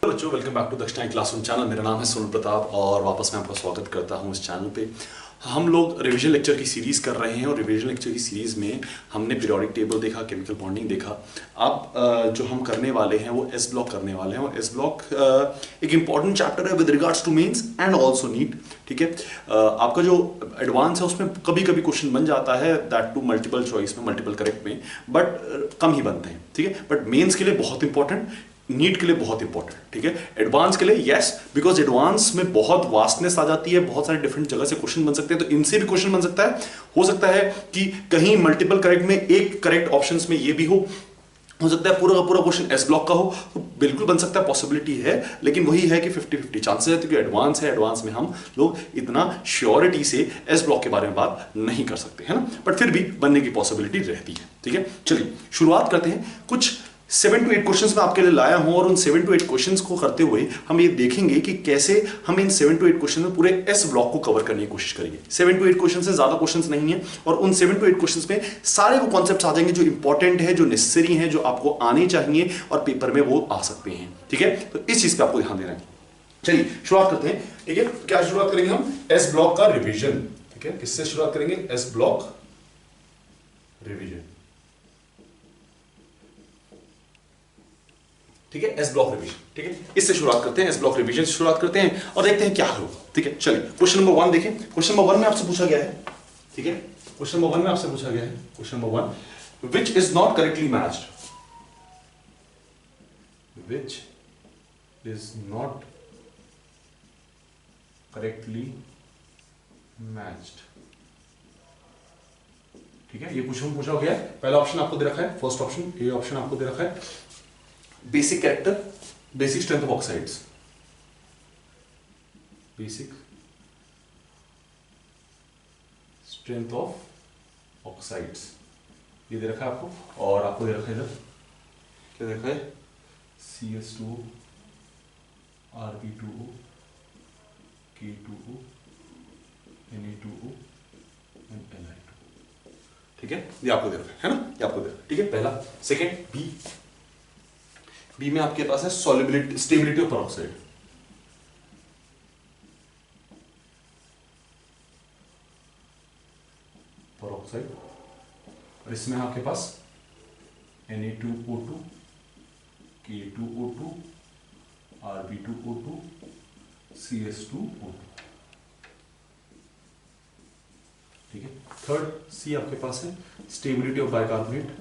Hello बच्चों, welcome back to दक्षिणा classroom channel. मेरा नाम है सोनल प्रताप और वापस मैं आपका स्वागत करता हूं इस चैनल पे। हम लोग रिवीजन लेक्चर की सीरीज़ कर रहे हैं और रिवीजन लेक्चर की सीरीज़ में हमने पीरियोडिक टेबल देखा, केमिकल बॉन्डिंग देखा। अब जो हम करने वाले हैं वो एस ब्लॉक करने वाले हैं और एस ब्लॉक एक इंपॉर्टेंट चैप्टर है with regards to mains and also NEET. ठीक है, आपका जो एडवांस है उसमें कभी कभी क्वेश्चन बन जाता है, दैट टू मल्टीपल चॉइस में, मल्टीपल करेक्ट में, बट कम ही बनते हैं। ठीक है, बट मेंस के लिए बहुत इंपॉर्टेंट, नीट के लिए बहुत इंपॉर्टेंट। ठीक है, एडवांस के लिए यस, बिकॉज एडवांस में बहुत वास्टनेस आ जाती है, बहुत सारे डिफरेंट जगह से क्वेश्चन बन सकते हैं, तो इनसे भी क्वेश्चन बन सकता है। हो सकता है कि कहीं मल्टीपल करेक्ट में एक करेक्ट ऑप्शंस में ये भी हो सकता है पूरा का पूरा क्वेश्चन एस ब्लॉक का हो, तो बिल्कुल बन सकता है, पॉसिबिलिटी है, लेकिन वही है कि 50-50 चांसेस है, क्योंकि एडवांस है। एडवांस में हम लोग इतना श्योरिटी से एस ब्लॉक के बारे में बात नहीं कर सकते, है ना, बट फिर भी बनने की पॉसिबिलिटी रहती है। ठीक है, चलिए शुरुआत करते हैं। कुछ 7 to 8 क्वेश्चंस मैं आपके लिए लाया हूं और उन 7 to 8 क्वेश्चंस को करते हुए हम ये देखेंगे कि कैसे हम इन 7 to 8 क्वेश्चन में पूरे एस ब्लॉक को कवर करने की कोशिश करेंगे। 7 to 8 क्वेश्चन से ज्यादा क्वेश्चंस नहीं है और उन 7 to 8 क्वेश्चंस में सारे वो कॉन्सेप्ट्स आ जाएंगे जो इंपॉर्टेंट है, जो नेसेसरी है, जो आपको आने चाहिए और पेपर में वो आ सकते हैं। ठीक है, तो इस चीज पे आपको ध्यान देना है। चलिए शुरुआत करते हैं। ठीक है, क्या शुरुआत करेंगे हम? एस ब्लॉक का रिविजन। ठीक है, किससे शुरुआत करेंगे? S block revision. ठीक है, एस ब्लॉक रिवीजन। ठीक है, इससे शुरुआत करते हैं, एस ब्लॉक रिवीजन से शुरुआत करते हैं और देखते हैं क्या होगा। ठीक है, चलिए क्वेश्चन नंबर 1 देखें। क्वेश्चन नंबर 1 में आपसे पूछा गया है, ठीक है, क्वेश्चन नंबर 1 में आपसे पूछा गया है, question number 1, which is not correctly matched, which is not correctly matched. ठीक है, ये क्वेश्चन पूछा गया है। पहला ऑप्शन आपको दे रखा है, फर्स्ट ऑप्शन, ये ऑप्शन आपको दे रखा है, basic character, basic strength of oxides, basic strength of oxides, ये दे रखा है आपको। और आपको दे रखा है इधर, क्या दे रखा है? CS2O, Rb2O, K2O, Na2O and Ni2O। ठीक है, ये आपको दे रखा है ना, ये आपको दे रखा है। ठीक है, पहला। सेकेंड, बी में आपके पास है solubility, stability of peroxide, peroxide, और इसमें आपके पास Na2O2, K2O2, Rb2O2, CS2O2। ठीक है, थर्ड सी आपके पास है stability of bicarbonate,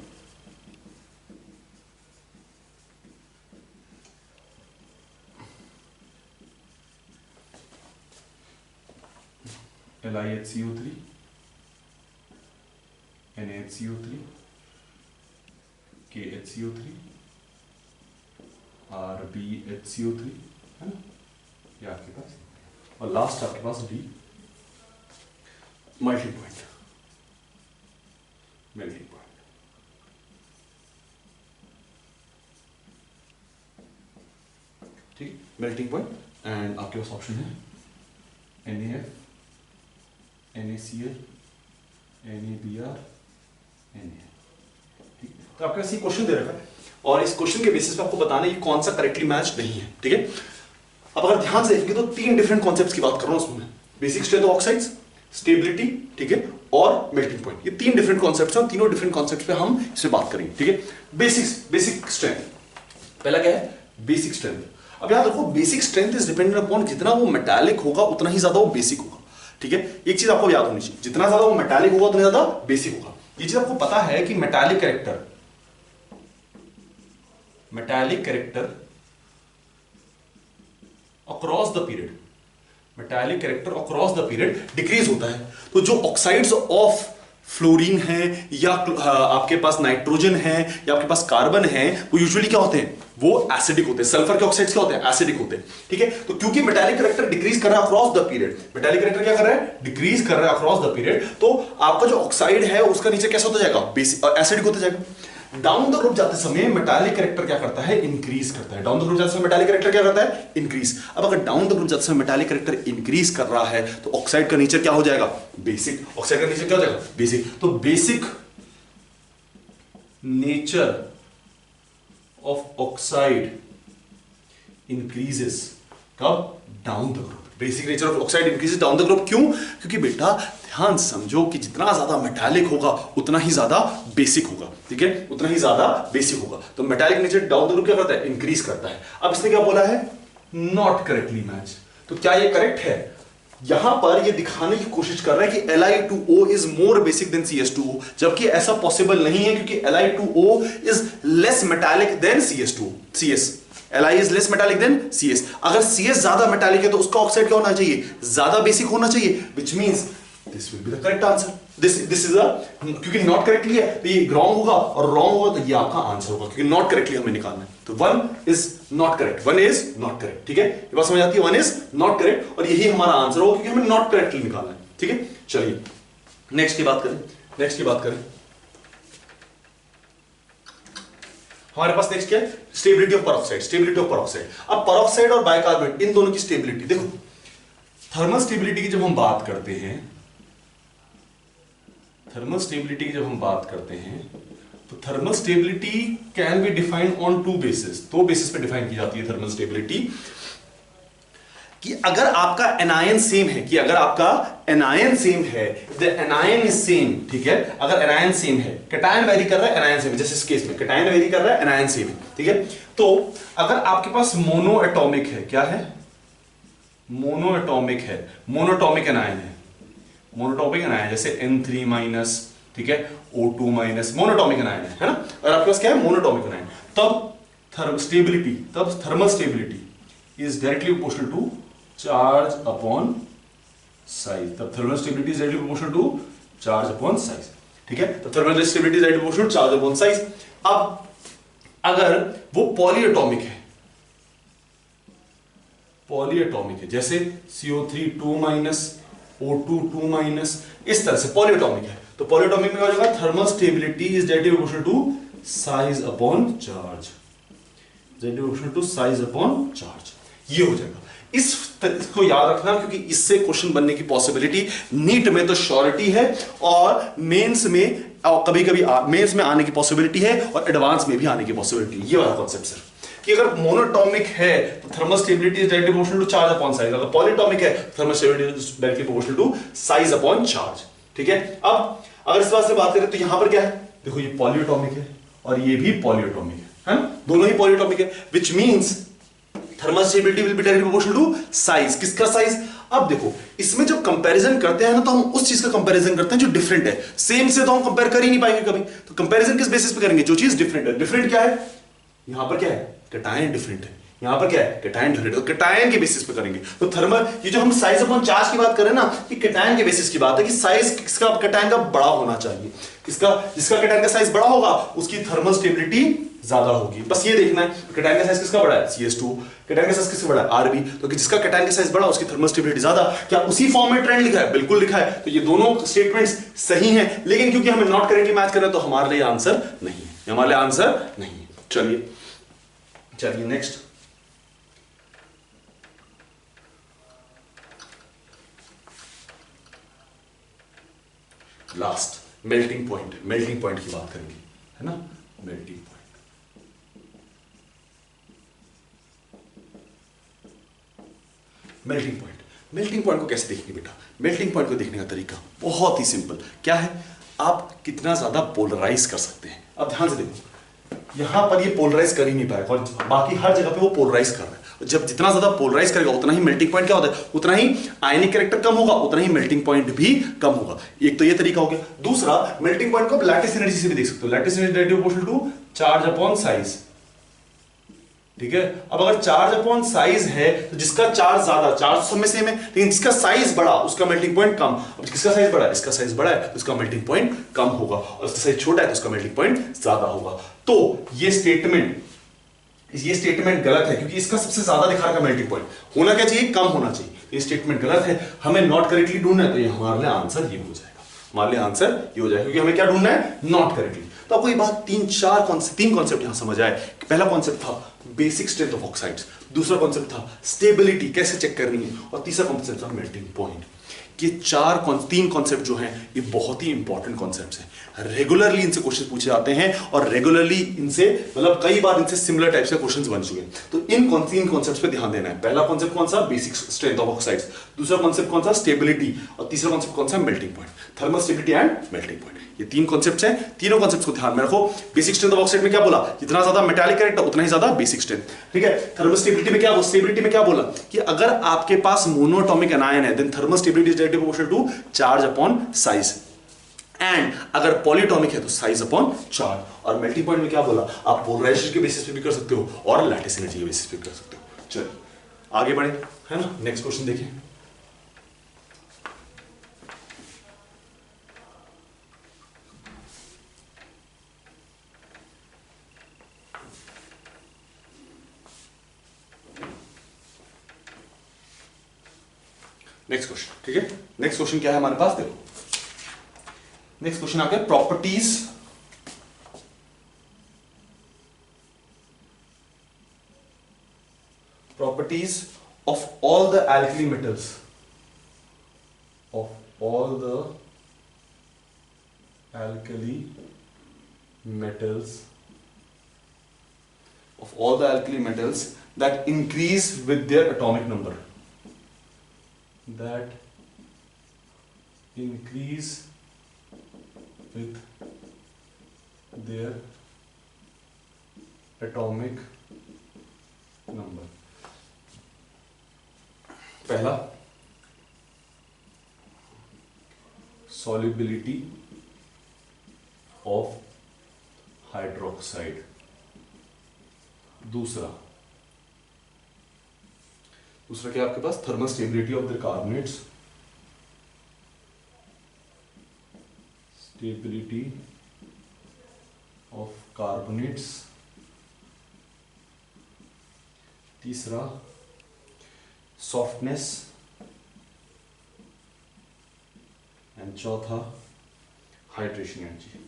LiHCO3, NaHCO3, KHCO3, RbHCO3, है ना, ये आपके पास। और लास्ट आपके पास D, melting point, melting point. ठीक है, मेल्टिंग पॉइंट। एंड आपके पास ऑप्शन है NaF, NaCl, NaBr, Na। ठीक, तो आपके पास ये क्वेश्चन दे रखा है और इस क्वेश्चन के बेसिस पे आपको बताना है कि कौन सा करेक्टली मैच नहीं है। ठीक है, अब अगर ध्यान से देखेंगे तो 3 डिफरेंट कॉन्सेप्ट्स की बात कर रहा हूं उसमें, basic strength of oxides, stability, ठीक है, और मेल्टिंग पॉइंट। ये 3 डिफरेंट कॉन्सेप्ट्स हैं और तीनों डिफरेंट कॉन्सेप्ट्स पे हम इसमें बात करेंगे। ठीक है, बेसिक स्ट्रेंथ, पहला क्या है? Basic strength. अब याद रखो, basic strength is dependent upon, जितना वो मेटालिक होगा उतना ही ज्यादा वो बेसिक होगा। ठीक है, एक चीज आपको याद होनी चाहिए, जितना ज्यादा वो मेटालिक होगा उतना ज्यादा बेसिक होगा। ये चीज आपको पता है कि metallic character across the period, metallic character across the period decrease होता है। तो जो ऑक्साइड्स ऑफ फ्लोरीन है या आपके पास नाइट्रोजन है या आपके पास कार्बन है, वो यूजुअली क्या होते हैं? वो एसिडिक होते हैं। सल्फर के ऑक्साइड्स क्या होते हैं? एसिडिक होते हैं। ठीक है, तो क्योंकि मेटालिक कैरेक्टर डिक्रीज कर रहा है across the period, metallic character क्या कर रहा है? डिक्रीज कर रहा है अक्रॉस द पीरियड, तो आपका जो ऑक्साइड है उसका नीचे कैसा होता जाएगा? एसिडिक होता जाएगा। डाउन द ग्रुप जाते समय मेटालिक कैरेक्टर क्या करता है? इंक्रीज करता है। डाउन द ग्रुप जाते समय मेटालिक कैरेक्टर क्या करता है? इंक्रीज। अब अगर डाउन द ग्रुप जाते समय मेटालिक कैरेक्टर इंक्रीज कर रहा है तो ऑक्साइड का नेचर क्या हो जाएगा? बेसिक। ऑक्साइड का नेचर क्या हो जाएगा? बेसिक। तो basic nature of oxide increases कब? Down the group. Basic nature of oxide increases down the group. क्यों? क्योंकि बेटा ध्यान समझो कि जितना ज्यादा मेटालिक होगा उतना ही ज्यादा बेसिक होगा, ठीक है, उतना ही ज्यादा बेसिक होगा। तो metallic nature down the group क्या करता है? इंक्रीज करता है। अब इसने क्या बोला है? Not correctly match. तो क्या ये करेक्ट है? यहां पर ये दिखाने की कोशिश कर रहा है कि Li2O is more basic then CS2O, जबकि ऐसा पॉसिबल नहीं है क्योंकि Li2O is less metallic than CS2O। CS Li is less metallic than CS। अगर CS ज्यादा मेटालिक है तो उसका ऑक्साइड क्या होना चाहिए? ज्यादा बेसिक होना चाहिए, which means this will be the correct answer. This is a, क्योंकि नॉट करेक्टली है तो ये रॉन्ग होगा, और रॉन्ग होगा तो ये आपका आंसर होगा, क्योंकि नॉट करेक्टली हमें निकालना है। तो 1 is not correct, 1 is not correct, ठीक है, ये बात समझ आती है? 1 इज नॉट करेक्ट, और यही हमारा आंसर होगा क्योंकि हमें नॉट करेक्टली निकालना है, ठीक है। चलिए नेक्स्ट की बात करें। नेक्स्ट की बात करें, हमारे पास नेक्स्ट क्या है? Stability of peroxide. Stability of peroxide. अब परऑक्साइड और बाइकार्बोनेट इन दोनों की स्टेबिलिटी देखो, थर्मल स्टेबिलिटी की जब हम बात करते हैं, थर्मल स्टेबिलिटी की जब हम बात करते हैं तो thermal stability can be defined on two basis. दो बेसिस पे डिफाइन की जाती है थर्मल स्टेबिलिटी, कि अगर आपका एनायन सेम है, कि अगर आपका एनायन सेम है, द एनायन इज सेम, ठीक है, अगर एनायन सेम है, कैटायन वेरी कर रहा है, एनायन सेम है, जैसे इस केस में कैटायन वेरी कर रहा है, एनायन सेम है, ठीक है। तो अगर आपके पास मोनो एटॉमिक है, क्या है? मोनो एटॉमिक है, मोनोटॉमिक एनायन है, मोनोटॉमिक एनायन, जैसे N3 माइनस, ठीक है, O2 माइनस, मोनोटॉमिक एनायन है ना। अगर आपके पास क्या है? मोनोटॉमिक एनायन, तब स्टेबिलिटी, तब thermal stability is directly proportional to charge upon size. तब thermal stability is directly proportional to charge upon size, ठीक है। तो thermal stability is directly proportional to charge upon size. अब अगर वो पॉलीएटॉमिक है, पॉलीएटॉमिक है, जैसे CO3 2 माइनस, O2 2 माइनस, इस तरह से पॉलीएटॉमिक है, तो पॉलीएटॉमिक में क्या हो जाएगा? Thermal stability is directly proportional to size upon charge, directly proportional to size upon charge, ये हो जाएगा। इसको याद रखना, क्योंकि इससे क्वेश्चन बनने की पॉसिबिलिटी नीट में तो श्योरिटी है, और मेंस में कभी कभी मेंस में आने की पॉसिबिलिटी है, और एडवांस में भी आने की पॉसिबिलिटी। ये वाला कॉन्सेप्ट सर, कि अगर मोनोटॉमिक है तो thermal stability is directly proportional to charge upon size, अगर पॉलीटॉमिक है thermal stability is directly proportional to size upon charge, ठीक है। अब अगर इस बात से बात करें तो यहां पर क्या है? देखो ये पॉलीएटॉमिक है और ये भी पॉलीएटॉमिक है ना, दोनों ही पॉलीएटॉमिक है, which means thermal stability will be directly proportional to size. किसका साइज? अब देखो इसमें जब कंपैरिजन करते हैं ना, तो हम उस चीज का कंपैरिजन करते हैं जो डिफरेंट है। सेम से तो हम कंपेयर कर ही नहीं पाएंगे कभी, तो कंपैरिजन किस बेसिस पे करेंगे? जो चीज डिफरेंट है। डिफरेंट क्या है? यहां पर क्या है? कैटायन डिफरेंट है, यहां पर क्या है? कैटायन डिफरेंट है, तो कैटायन के बेसिस पे करेंगे। तो थर्मल, ये जो हम साइज अपॉन चार्ज की बात कर रहे हैं ना, कि कैटायन के बेसिस की बात है, कि साइज किसका? कैटायन का बड़ा होना चाहिए। किसका? जिसका कैटायन का साइज बड़ा होगा उसकी थर्मल स्टेबिलिटी ज्यादा होगी। बस ये देखना है कैटायन का साइज किसका बड़ा है? CS2। कैटायन का साइज किसका बड़ा है? RB। तो जिसका कैटायन का साइज बड़ा उसकी थर्मल स्टेबिलिटी ज्यादा। क्या उसी फॉर्म में ट्रेंड लिखा है? बिल्कुल लिखा है। तो ये दोनों स्टेटमेंट्स सही हैं, लेकिन क्योंकि हमें नॉट करेक्टली मैच कर रहे हैं तो हमारे लिए आंसर नहीं है, हमारे लिए आंसर नहीं है। चलिए next, last melting point. Melting point की बात करेंगे, है ना, मेल्टिंग पॉइंट। मेल्टिंग पॉइंट को कैसे देखेंगे बेटा? मेल्टिंग पॉइंट को देखने का तरीका बहुत ही सिंपल। क्या है? आप कितना ज्यादा पोलराइज कर सकते हैं। अब ध्यान से देखो, यहां पर ये पोलराइज कर ही नहीं पाएगा, और बाकी हर जगह पे वो पोलराइज कर रहा है। जब जितना ज्यादा पोलराइज करेगा उतना ही मेल्टिंग पॉइंट क्या होता है? उतना ही आयनिक कैरेक्टर कम होगा, उतना ही मेल्टिंग पॉइंट भी कम होगा। एक तो ये तरीका हो गया। दूसरा, मेल्टिंग पॉइंट को लैटिस एनर्जी से भी देख सकते हो। Lattice energy directly proportional to charge upon size, ठीक है। अब अगर चार्ज अपॉन साइज है तो जिसका चार्ज ज्यादा, चार्ज सब में सेम है, लेकिन जिसका साइज बड़ा उसका मेल्टिंग पॉइंट कम। अब किसका साइज बड़ा है? इसका साइज बड़ा है तो उसका मेल्टिंग पॉइंट कम होगा, और इसका साइज छोटा है तो उसका मेल्टिंग पॉइंट ज्यादा होगा। तो ये स्टेटमेंट गलत है, क्योंकि इसका सबसे ज्यादा दिखा रहा है मेल्टिंग पॉइंट। होना क्या चाहिए? कम होना चाहिए। ये स्टेटमेंट गलत है, हमें नॉट करेक्टली ढूंढना है, तो ये हमारे लिए आंसर ये हो जाएगा, हमारे लिए आंसर ये हो जाएगा, क्योंकि हमें क्या ढूंढना है? Not correctly. तो आपको ये बात तीन कॉन्सेप्ट यहां समझ आए। पहला कॉन्सेप्ट था बेसिक स्ट्रेंथ ऑफ ऑक्साइड्स, दूसरा कॉन्सेप्ट था स्टेबिलिटी कैसे चेक करनी है, और तीसरा कॉन्सेप्ट था मेल्टिंग पॉइंट। कि तीन कॉन्सेप्ट जो हैं ये बहुत ही इंपॉर्टेंट कॉन्सेप्ट्स हैं, रेगुलरली इनसे क्वेश्चन पूछे जाते हैं और रेगुलरली इनसे मतलब कई बार इनसे सिमिलर टाइप्स के क्वेश्चंस बन चुके हैं। तो इन तीन कॉन्सेप्ट्स पे ध्यान देना है। पहला कॉन्सेप्ट कौन सा, बेसिक स्ट्रेंथ ऑफ ऑक्साइड्स, दूसरा कॉन्सेप्ट कौन सा, स्टेबिलिटी, और तीसरा कॉन्सेप्ट कौन सा, melting point, thermal stability and melting point. ये तीन कॉन्सेप्ट्स हैं, तीनों कॉन्सेप्ट्स को ध्यान में रखो। बेसिक स्ट्रेंथ ऑफ ऑक्साइड में क्या बोला, जितना ज्यादा मेटालिक कैरेक्टर उतना ही ज्यादा बेसिक स्ट्रेंथ, ठीक है। थर्मल स्टेबिलिटी में क्या बोला कि अगर आपके पास मोनोएटॉमिक एनायन है then thermal stability is directly proportional to charge upon size, and अगर पॉलीटॉमिक है तो साइज अपॉन चार्ज। और मेल्टिंग पॉइंट में क्या बोला, आप पोलराइजेशन के बेसिस पे भी कर सकते हो और लैटिस एनर्जी के बेसिस पे कर सकते हो। चलिए आगे बढ़े, है ना। नेक्स्ट क्वेश्चन देखिए। नेक्स्ट क्वेश्चन, ठीक है। नेक्स्ट क्वेश्चन क्या है हमारे पास, देखो नेक्स्ट क्वेश्चन आ गया properties of all the alkali metals, of all the alkali metals, of all the alkali metals that increase with their atomic number, that increase with their atomic number। पहला solubility of hydroxide, दूसरा क्या है आपके पास, thermal stability of the carbonates, stability of carbonates, तीसरा softness, and चौथा hydration energy.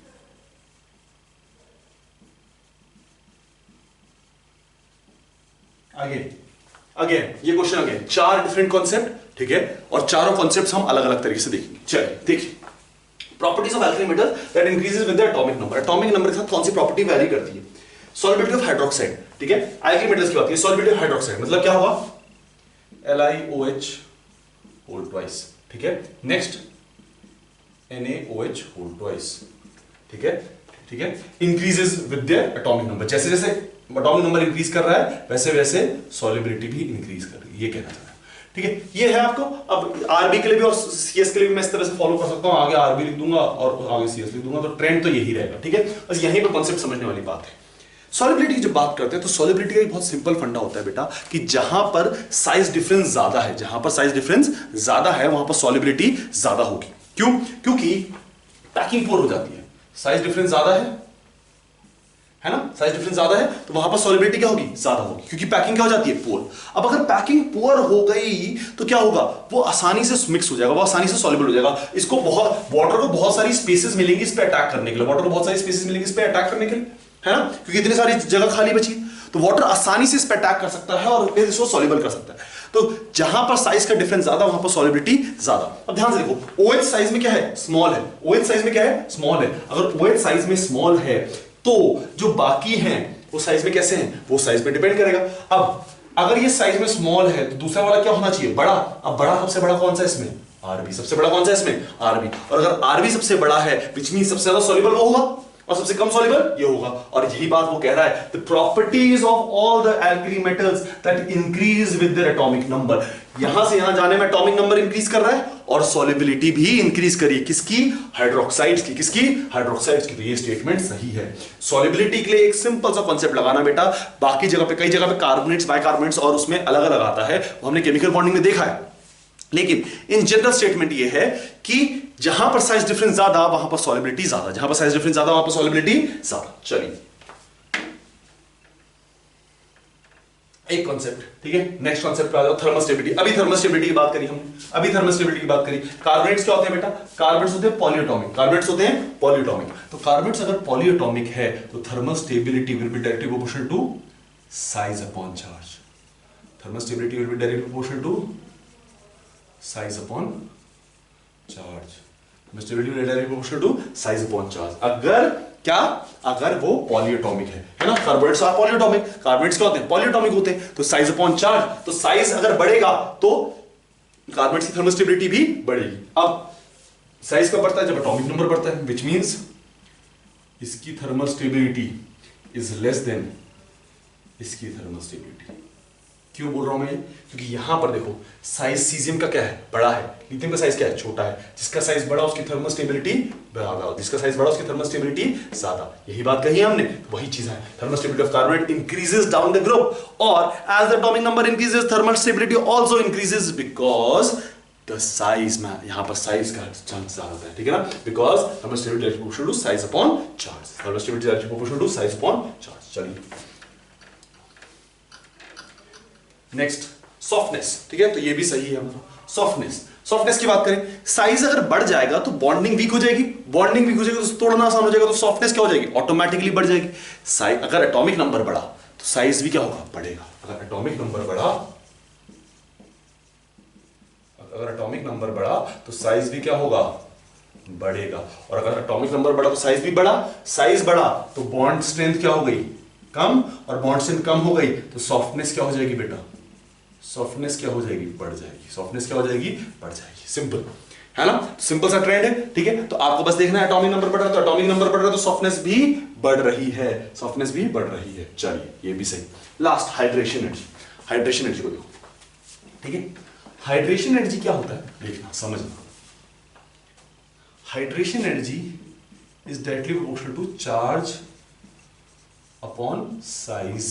Again ये question again चार डिफरेंट कॉन्सेप्ट, ठीक है, और चारों कॉन्सेप्ट्स हम अलग अलग तरीके से देखेंगे। चलिए देखिए, properties of alkali metal that increases with the atomic number. Atomic number के साथ कौन सी प्रॉपर्टी वैरी करती है, सॉल्युबिलिटी ऑफ हाइड्रोक्साइड, ठीक है। एल्कली मेटल्स की बात की, सॉल्युबिलिटी ऑफ हाइड्रोक्साइड मतलब क्या होगा, LiOH होल ट्वाइस, ठीक है। नेक्स्ट NaOH होल ट्वाइस, ठीक है। Increases with their atomic number, जैसे जैसे एटॉमिक नंबर इंक्रीज कर रहा है वैसे वैसे सॉल्युबिलिटी भी इंक्रीज कर रही है, ये कहना चाह रहा है, ठीक है। ये है आपको। अब आरबी के लिए भी और सीएस के लिए भी मैं इस तरह से फॉलो कर सकता हूं, आगे आरबी लिख दूंगा और आगे सीएस लिख दूंगा, तो ट्रेंड तो यही रहेगा, ठीक है। बस यहीं पे कॉन्सेप्ट समझने वाली बात है। सॉल्युबिलिटी की जब बात करते हैं तो सॉल्युबिलिटी का एक बहुत सिंपल फंडा होता है बेटा, कि जहां पर साइज डिफरेंस ज्यादा है, जहां पर साइज डिफरेंस ज्यादा है वहां पर सॉल्युबिलिटी ज्यादा होगी। क्यों, क्योंकि पैकिंग पोर हो जाती है, साइज डिफरेंस ज्यादा है ना, साइज डिफरेंस ज्यादा है तो वहां पर सॉल्युबिलिटी क्या होगी, ज्यादा होगी, क्योंकि पैकिंग क्या हो जाती है, पोर। अब अगर पैकिंग पोर हो गई तो क्या होगा, वो आसानी से मिक्स हो जाएगा, वो आसानी से सॉल्युबल हो जाएगा। इसको बहुत वाटर को बहुत सारी स्पेसेस मिलेंगी इस पे अटैक करने के लिए, वाटर को बहुत सारी स्पेसेस मिलेंगी इस पे अटैक करने के लिए, है ना, क्योंकि इतनी सारी जगह खाली बची, तो वाटर आसानी से इस पे अटैक कर सकता है और फिर इसको सॉल्युबल कर सकता है। तो जहां पर साइज का डिफरेंस ज्यादा वहां पर सॉल्युबिलिटी ज्यादा। अब ध्यान से देखो, OH साइज में क्या है, स्मॉल है, OH साइज में क्या है, स्मॉल है। अगर OH साइज में स्मॉल है तो जो बाकी हैं वो साइज में कैसे हैं, वो साइज पे डिपेंड करेगा। अब अगर ये साइज में स्मॉल है तो दूसरा वाला क्या होना चाहिए, बड़ा। अब बड़ा सबसे बड़ा कौन सा इसमें, आरबी। सबसे बड़ा कौन सा इसमें, आरबी। और अगर आरबी सबसे बड़ा है विच मीन सबसे ज्यादा सॉल्युबल वो होगा और सबसे कम सॉल्युबल ये होगा। और यही बात वो कह रहा है, the properties of all the alkali metals that increase with their atomic number. यहां से यहां जाने में एटॉमिक नंबर इंक्रीज कर रहा है और सॉल्युबिलिटी भी इंक्रीज करी, किसकी, हाइड्रोक्साइड्स की, किसकी, हाइड्रोक्साइड्स की। तो ये स्टेटमेंट सही है। सॉल्युबिलिटी के लिए एक सिंपल सा कॉन्सेप्ट लगाना बेटा, बाकी जगह पे, कई जगह पे कार्बोनेट्स, बाइकार्बोनेट्स और उसमें अलग अलग आता है, वो हमने केमिकल बॉन्डिंग में देखा है। लेकिन इन जनरल स्टेटमेंट ये है कि जहां पर साइज डिफरेंस ज्यादा वहां पर सॉल्युबिलिटी ज्यादा, जहां पर साइज डिफरेंस ज्यादा वहां पर सॉल्युबिलिटी ज्यादा। चलिए एक कॉन्सेप्ट, ठीक है। नेक्स्ट कॉन्सेप्ट पे आ जाओ, थर्मल स्टेबिलिटी। अभी थर्मल स्टेबिलिटी की बात करी हमने, अभी थर्मल स्टेबिलिटी की बात करी। कार्बोनेट्स क्या होते हैं बेटा, कार्बोनेट्स होते हैं पॉलीएटॉमिक, कार्बोनेट्स होते हैं पॉलीएटॉमिक। तो कार्बोनेट्स अगर पॉलीएटॉमिक है तो thermal stability will be directly proportional to size upon charge. Thermal stability will be directly proportional to size upon charge. Thermostability directly proportional to size upon charge. अगर क्या, अगर वो पॉलीएटॉमिक है ना, कार्बोनेट्स आर पॉलीएटॉमिक, कार्बोनेट्स क्या होते हैं, polyatomic होते हैं, तो साइज अपॉन चार्ज, तो साइज अगर बढ़ेगा तो कार्बोनेट्स की थर्मोस्टेबिलिटी भी बढ़ेगी। अब साइज कब बढ़ता है, जब एटॉमिक नंबर बढ़ता है, विच मींस इसकी thermal stability is less than इसकी थर्मल स्टेबिलिटी। क्यों बोल रहा हूं मैं, क्योंकि यहां पर देखो साइज सीजियम का क्या है, बड़ा है, लिथियम का साइज क्या है, छोटा है। जिसका साइज बड़ा उसकी थर्मल स्टेबिलिटी ज्यादा, जिसका साइज बड़ा उसकी थर्मल स्टेबिलिटी ज्यादा। यही बात कही है हमने, वही चीज है। Thermal stability of carbonate increases down the group, और as the atomic number increases thermal stability also increases, because the size में, यहां पर साइज का चांस ज्यादा है, ठीक है ना, because thermal stability is proportional to size upon charge. Thermal stability is proportional to size upon charge. चलिए नेक्स्ट, सॉफ्टनेस, ठीक है, तो ये भी सही है हमारा। सॉफ्टनेस, सॉफ्टनेस की बात करें, साइज अगर बढ़ जाएगा तो बॉन्डिंग वीक हो जाएगी, बॉन्डिंग वीक हो जाएगी तो तोड़ना आसान हो जाएगा, तो सॉफ्टनेस क्या हो जाएगी, ऑटोमेटिकली बढ़ जाएगी। साइज अगर एटॉमिक नंबर बढ़ा तो साइज भी क्या होगा, बढ़ेगा। अगर एटॉमिक नंबर बढ़ा, अगर एटॉमिक नंबर बढ़ा तो साइज भी क्या होगा, बढ़ेगा। और अगर एटॉमिक नंबर बढ़ा तो साइज भी बढ़ा, साइज बढ़ा तो बॉन्ड स्ट्रेंथ क्या हो गई, कम, और बॉन्ड स्ट्रेंथ कम हो गई तो सॉफ्टनेस क्या हो जाएगी बेटा, सॉफ्टनेस क्या हो जाएगी, बढ़ जाएगी। सॉफ्टनेस क्या हो जाएगी, बढ़ जाएगी। सिंपल है ना, सिंपल सा ट्रेंड है, ठीक है। तो आपको बस देखना है एटॉमिक नंबर बढ़ रहा है तो एटॉमिक नंबर बढ़ रहा है तो सॉफ्टनेस भी बढ़ रही है, सॉफ्टनेस भी बढ़ रही है। चलिए ये भी सही। Last, hydration energy. Hydration energy को देखो, ठीक है। हाइड्रेशन एनर्जी क्या होता है, देखना समझना। Hydration energy is directly proportional to charge upon size.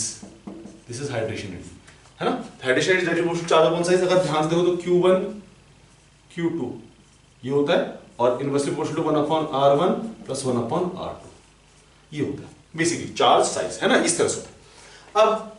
This is hydration energy, है ना। Hydration is directly proportional to charge upon size. अगर ध्यान से देखो तो Q1 Q2 ये होता है, और inversely proportional to 1 upon R1 plus 1 upon R2 ये होता है बेसिकली चार्ज साइज, है ना, इस तरह से होता है। अब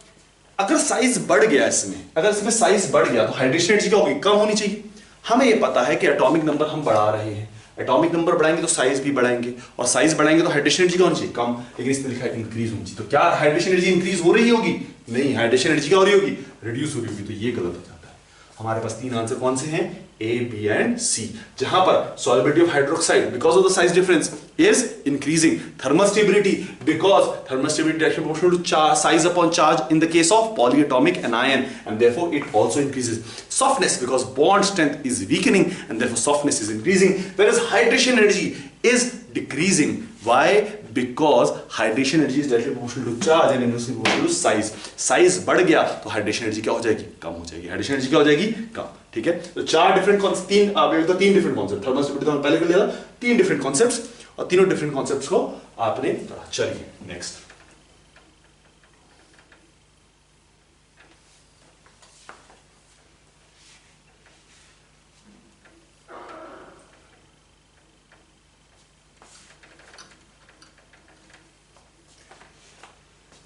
अगर साइज बढ़ गया इसमें, अगर इसमें साइज बढ़ गया तो हाइड्रेशन एनर्जी क्या होगी, कम होनी चाहिए। हमें ये पता है कि एटॉमिक नंबर हम बढ़ा रहे हैं, एटॉमिक नंबर बढ़ाएंगे तो साइज भी बढ़ाएंगे, और साइज बढ़ाएंगे तो हाइड्रेशन एनर्जी कौन सी, कम। लेकिन इसमें लिखा है इंक्रीज होनी चाहिए, तो क्या हाइड्रेशन एनर्जी इंक्रीज हो रही होगी, नहीं, हाइड्रेशन एनर्जी क्या हो रही होगी, रिड्यूस हो रही होगी। तो ये गलत हो जाता है। हमारे पास तीन आंसर कौन से हैं, A, B एंड C, जहां पर solubility of hydroxide because of the size difference is increasing, thermal stability because thermal stability directly proportional to size upon charge in the case of polyatomic anion, and therefore it also increases. Softness because bond strength is weakening and therefore softness is increasing, whereas hydration energy is decreasing. Why? Because hydration energy is directly proportional to charge and inversely proportional to size. Size बढ़ गया तो hydration energy क्या हो जाएगी, कम हो जाएगी। hydration energy क्या हो जाएगी, कम, ठीक है। तो चार डिफरेंट कॉन्सेप्ट, तीन डिफरेंट कॉन्सेप्ट, थर्मल स्टेबिलिटी तो पहले कर लिया था, तीन डिफरेंट कॉन्सेप्ट्स, और तीनों डिफरेंट कॉन्सेप्ट्स को आपने पढ़ा। चलिए next,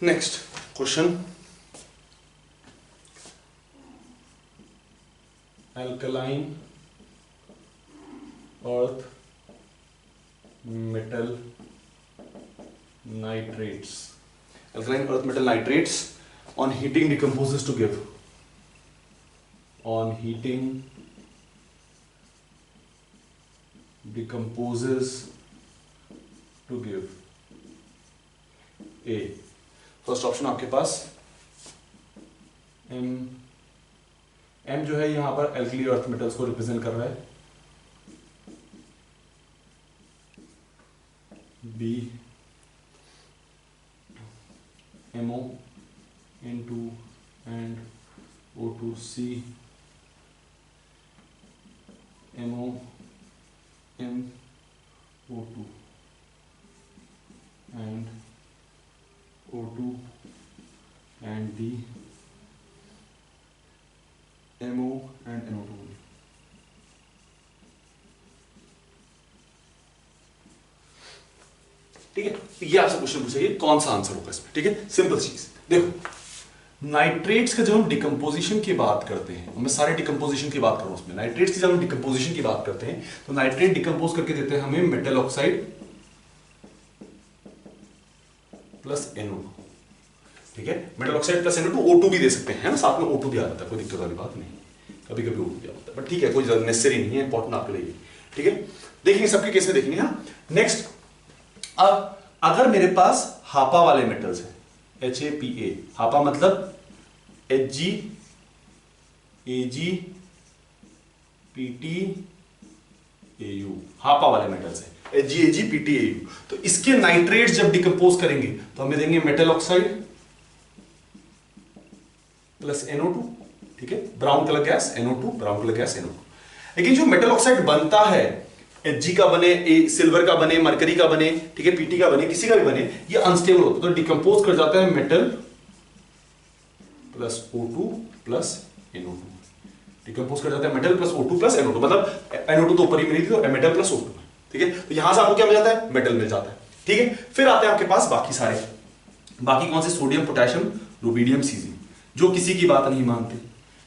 next question, alkaline earth metal nitrates, alkaline earth metal nitrates on heating decomposes to give, on heating decomposes to give a. First option आपके पास एम जो है यहां पर एल्कली अर्थ मेटल्स को रिप्रेजेंट कर रहा है, B MO N2 and O2, C MO M O2 and O2 and D MO and NO2। ठीक है, ये आपसे क्वेश्चन पूछेगी कौन सा आंसर होगा इसमें, ठीक है। सिंपल चीज देखो, नाइट्रेट्स का जब हम डिकम्पोजिशन की बात करते हैं, मैं सारे डिकम्पोजिशन की बात कर रहा हूं उसमें, नाइट्रेट्स की जब हम डिकम्पोजिशन की बात करते हैं तो नाइट्रेट डिकम्पोज करके देते हैं हमें मेटल ऑक्साइड प्लस NO2, ठीक है। Metal oxide plus NO2, O2 भी दे सकते हैं, है ना, साथ में O2 भी आ जाता है, कोई दिक्कत वाली बात नहीं, कभी कभी O2 भी आता है, बट ठीक है, कोई नेसेसरी नहीं है, इंपॉर्टेंट आपके लिए। ठीक है, देखेंगे सबके केस में देखेंगे। हाँ, नेक्स्ट, अब अगर मेरे पास हापा वाले मेटल्स हैं, HAPA, हापा मतलब Hg Ag Pt Au, हापा वाले मेटल्स हैं Hg Ag Pt Au। तो इसके नाइट्रेट्स जब डिकम्पोज करेंगे तो हमें देंगे मेटल ऑक्साइड प्लस NO2, ठीक है, brown colour gas NO2, brown colour gas NO2। लेकिन जो मेटल ऑक्साइड बनता है, Hg का बने, सिल्वर का बने, मरकरी का बने, ठीक है, Pt का बने, किसी का भी बने, ये अनस्टेबल होता है, तो डिकम्पोज कर जाता है metal plus O2 plus NO2, decompose कर जाता है metal plus O2 plus NO2, मतलब NO2 तो ऊपर ही मिली थी, तो मेटल प्लस O2, ठीक है, तो यहां से आपको क्या मिल जाता है, मेटल मिल जाता है, ठीक है। फिर आते हैं आपके पास बाकी सारे, बाकी कौन से, सोडियम, पोटेशियम, रुबीडियम, सीजियम, जो किसी की बात नहीं मानते,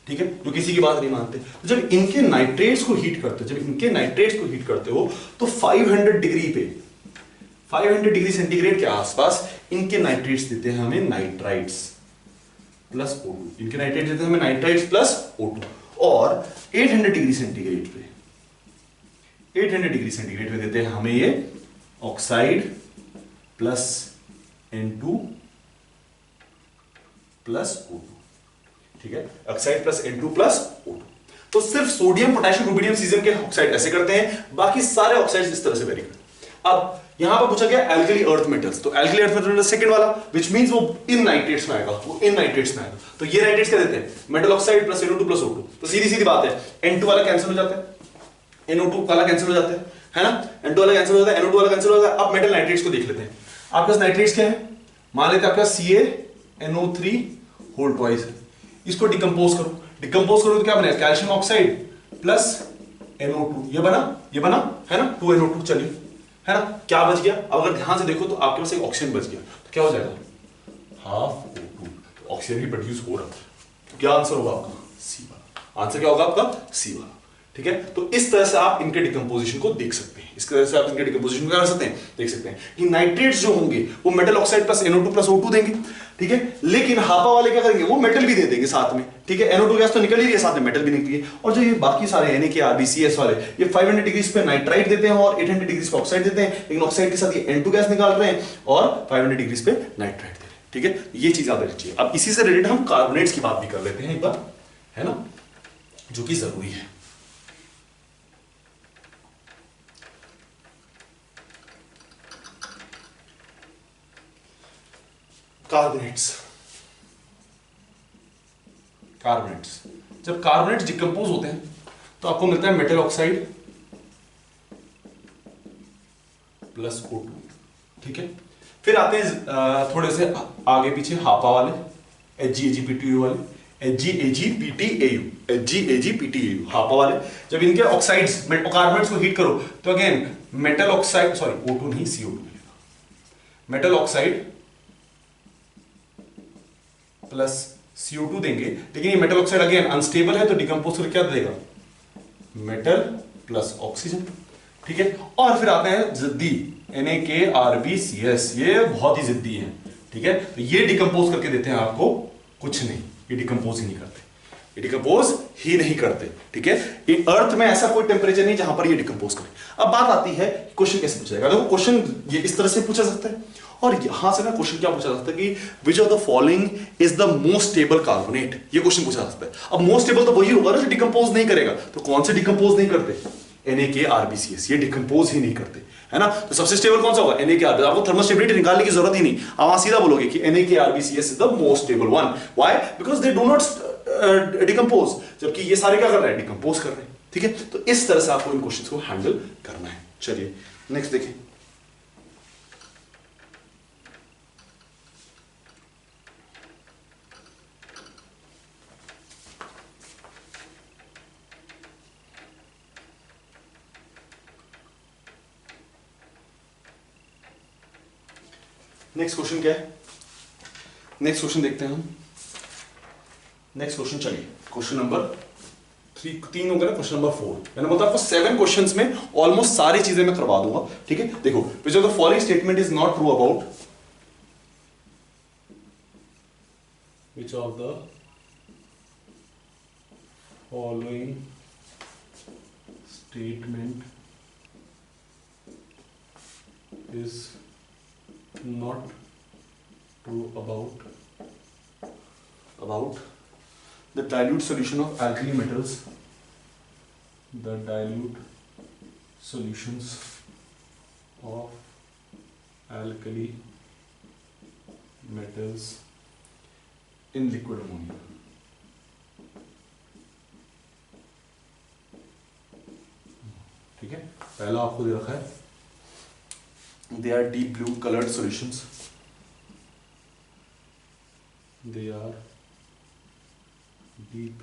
ठीक है, जो किसी की बात नहीं मानते। तो जब इनके नाइट्रेट्स को हीट करते हो, जब इनके नाइट्रेट्स को हीट करते हो तो 500 डिग्री पे, 500 डिग्री सेंटीग्रेड के आसपास इनके नाइट्रेट्स देते हैं हमें नाइट्राइट्स प्लस O2, इनके नाइट्रेट्स देते हैं हमें नाइट्राइट्स प्लस O2। और 800 डिग्री सेंटीग्रेड पे, 800 डिग्री सेंटीग्रेड पे देते हैं हमें ये oxide plus N2 plus O2, ठीक है, oxide plus N2 plus O2। तो सिर्फ सोडियम, पोटेशियम, रुबिडियम, सीजियम के ऑक्साइड ऐसे करते हैं, बाकी सारे ऑक्साइड्स इस तरह से वेरी करते हैं। अब यहां पर पूछा गया एल्कली अर्थ मेटल्स, तो एल्कली अर्थ मेटल्स सेकंड वाला, व्हिच मींस वो इन नाइट्रेट्स में आएगा, वो इन नाइट्रेट्स में आएगा। तो ये नाइट्रेट्स क्या देते हैं, metal oxide plus NO2 plus O2। तो सीधी सीधी बात है, N2 वाला कैंसिल हो जाता है, NO2 वाला कैंसिल हो जाता है ना, N2 वाला कैंसिल हो जाता है, NO2 वाला कैंसिल हो जाता है। अब मेटल नाइट्रेट्स को देख लेते हैं। आपके पास नाइट्रेट्स क्या है, मान लेते हैं आपके पास CaNO3 होल ट्वाइस है, इसको डिकम्पोज करो, डिकम्पोज करो तो क्या बनेगा, कैल्शियम ऑक्साइड प्लस NO2, ये बना है ना, 2NO2, चलिए, है ना, क्या बच गया। अब अगर ध्यान से देखो तो आपके पास एक ऑक्सीजन बच गया, तो क्या हो जाएगा, हाफ O2, तो ऑक्सीजन ही प्रोड्यूस हो रहा है, तो क्या आंसर होगा आपका, सी वाला। आंसर क्या होगा आपका, सी वाला, ठीक है। तो इस तरह से आप इनके डिकम्पोजिशन को देख सकते हैं, इस तरह से आप इनके डिकम्पोजिशन को क्या कर सकते हैं, देख सकते हैं कि नाइट्रेट्स जो होंगे वो metal oxide plus NO2 plus O2 देंगे, ठीक है, लेकिन हापा वाले क्या करेंगे, वो मेटल भी दे देंगे साथ में, ठीक है, NO2 गैस तो निकल ही रही है, साथ में मेटल भी निकली है। और जो ये बाकी सारे NA के RBCS वाले, ये 500 डिग्री पे नाइट्राइट देते हैं और 800 डिग्री पे ऑक्साइड देते हैं, लेकिन ऑक्साइड के साथ ये N2 गैस निकाल रहे हैं और 500 डिग्री पे नाइट्राइट दे रहे हैं, ठीक है, ये चीज आप देखिए। अब इसी से रिलेटेड हम कार्बोनेट्स की बात भी कर लेते हैं एक बार, है ना, जो कि जरूरी है। कार्बोनेट्स, कार्बोनेट्स, जब कार्बोनेट्स डिकम्पोज होते हैं तो आपको मिलता है मेटल ऑक्साइड प्लस O2, ठीक है। फिर आते हैं थोड़े से आगे पीछे हापा वाले, HgAgPtAu वाले, HgAgPtAu, HgAgPtAu, हापा वाले। जब इनके ऑक्साइड्स, कार्बोनेट्स को हीट करो तो again metal oxide, sorry O2 नहीं, CO2 मिलेगा, मेटल ऑक्साइड प्लस CO2 देंगे, लेकिन ये मेटल ऑक्साइड अगेन अनस्टेबल है, तो डिकम्पोज करके क्या देगा, मेटल प्लस ऑक्सीजन, ठीक है। और फिर आते हैं जिद्दी NaKRbCS, ये बहुत ही जिद्दी है, ठीक है, तो ये डिकम्पोज करके देते हैं आपको कुछ नहीं, ये डिकम्पोज ही नहीं करते, ये डिकम्पोज ही नहीं करते, ठीक है। अर्थ में ऐसा कोई टेम्परेचर नहीं जहां पर ये डिकम्पोज करे। अब बात आती है क्वेश्चन कैसे पूछा जाएगा, देखो क्वेश्चन ये इस तरह से पूछा सकता है, और यहां से ना क्वेश्चन क्या पूछा सकता है कि विच ऑफ the following is the most stable carbonate, ये क्वेश्चन पूछा सकता है। अब मोस्ट स्टेबल तो वही होगा ना जो डिकम्पोज नहीं करेगा, तो कौन से डिकम्पोज नहीं करते, NaKRbCS, ये डिकम्पोज ही नहीं करते, है ना। तो सबसे स्टेबल कौन सा होगा, NaKRbCS। आपको थर्मोस्टेबिलिटी निकालने की जरूरत ही नहीं, आप वहां सीधा बोलोगे कि NaKRbCS is the most stable one. Why, because they do not decompose, जबकि ये सारे क्या कर रहे हैं, डिकम्पोज कर रहे हैं, ठीक है। तो इस तरह से आपको इन क्वेश्चंस को हैंडल करना है। चलिए नेक्स्ट देखिए, नेक्स्ट क्वेश्चन क्या है, नेक्स्ट क्वेश्चन देखते हैं हम। नेक्स्ट क्वेश्चन, चलिए क्वेश्चन नंबर 3 हो गया ना, क्वेश्चन नंबर 4। मैंने बोला आपको 7 क्वेश्चंस में ऑलमोस्ट सारी चीजें मैं करवा दूंगा, ठीक है। देखो, विच ऑफ the following statement is not true about, विच ऑफ the following statement is not true about the dilute solution of alkali metals. The dilute solutions of alkali metals in liquid ammonia. ठीक है, पहला आपको दे रखा है they are deep blue colored solutions. They are deep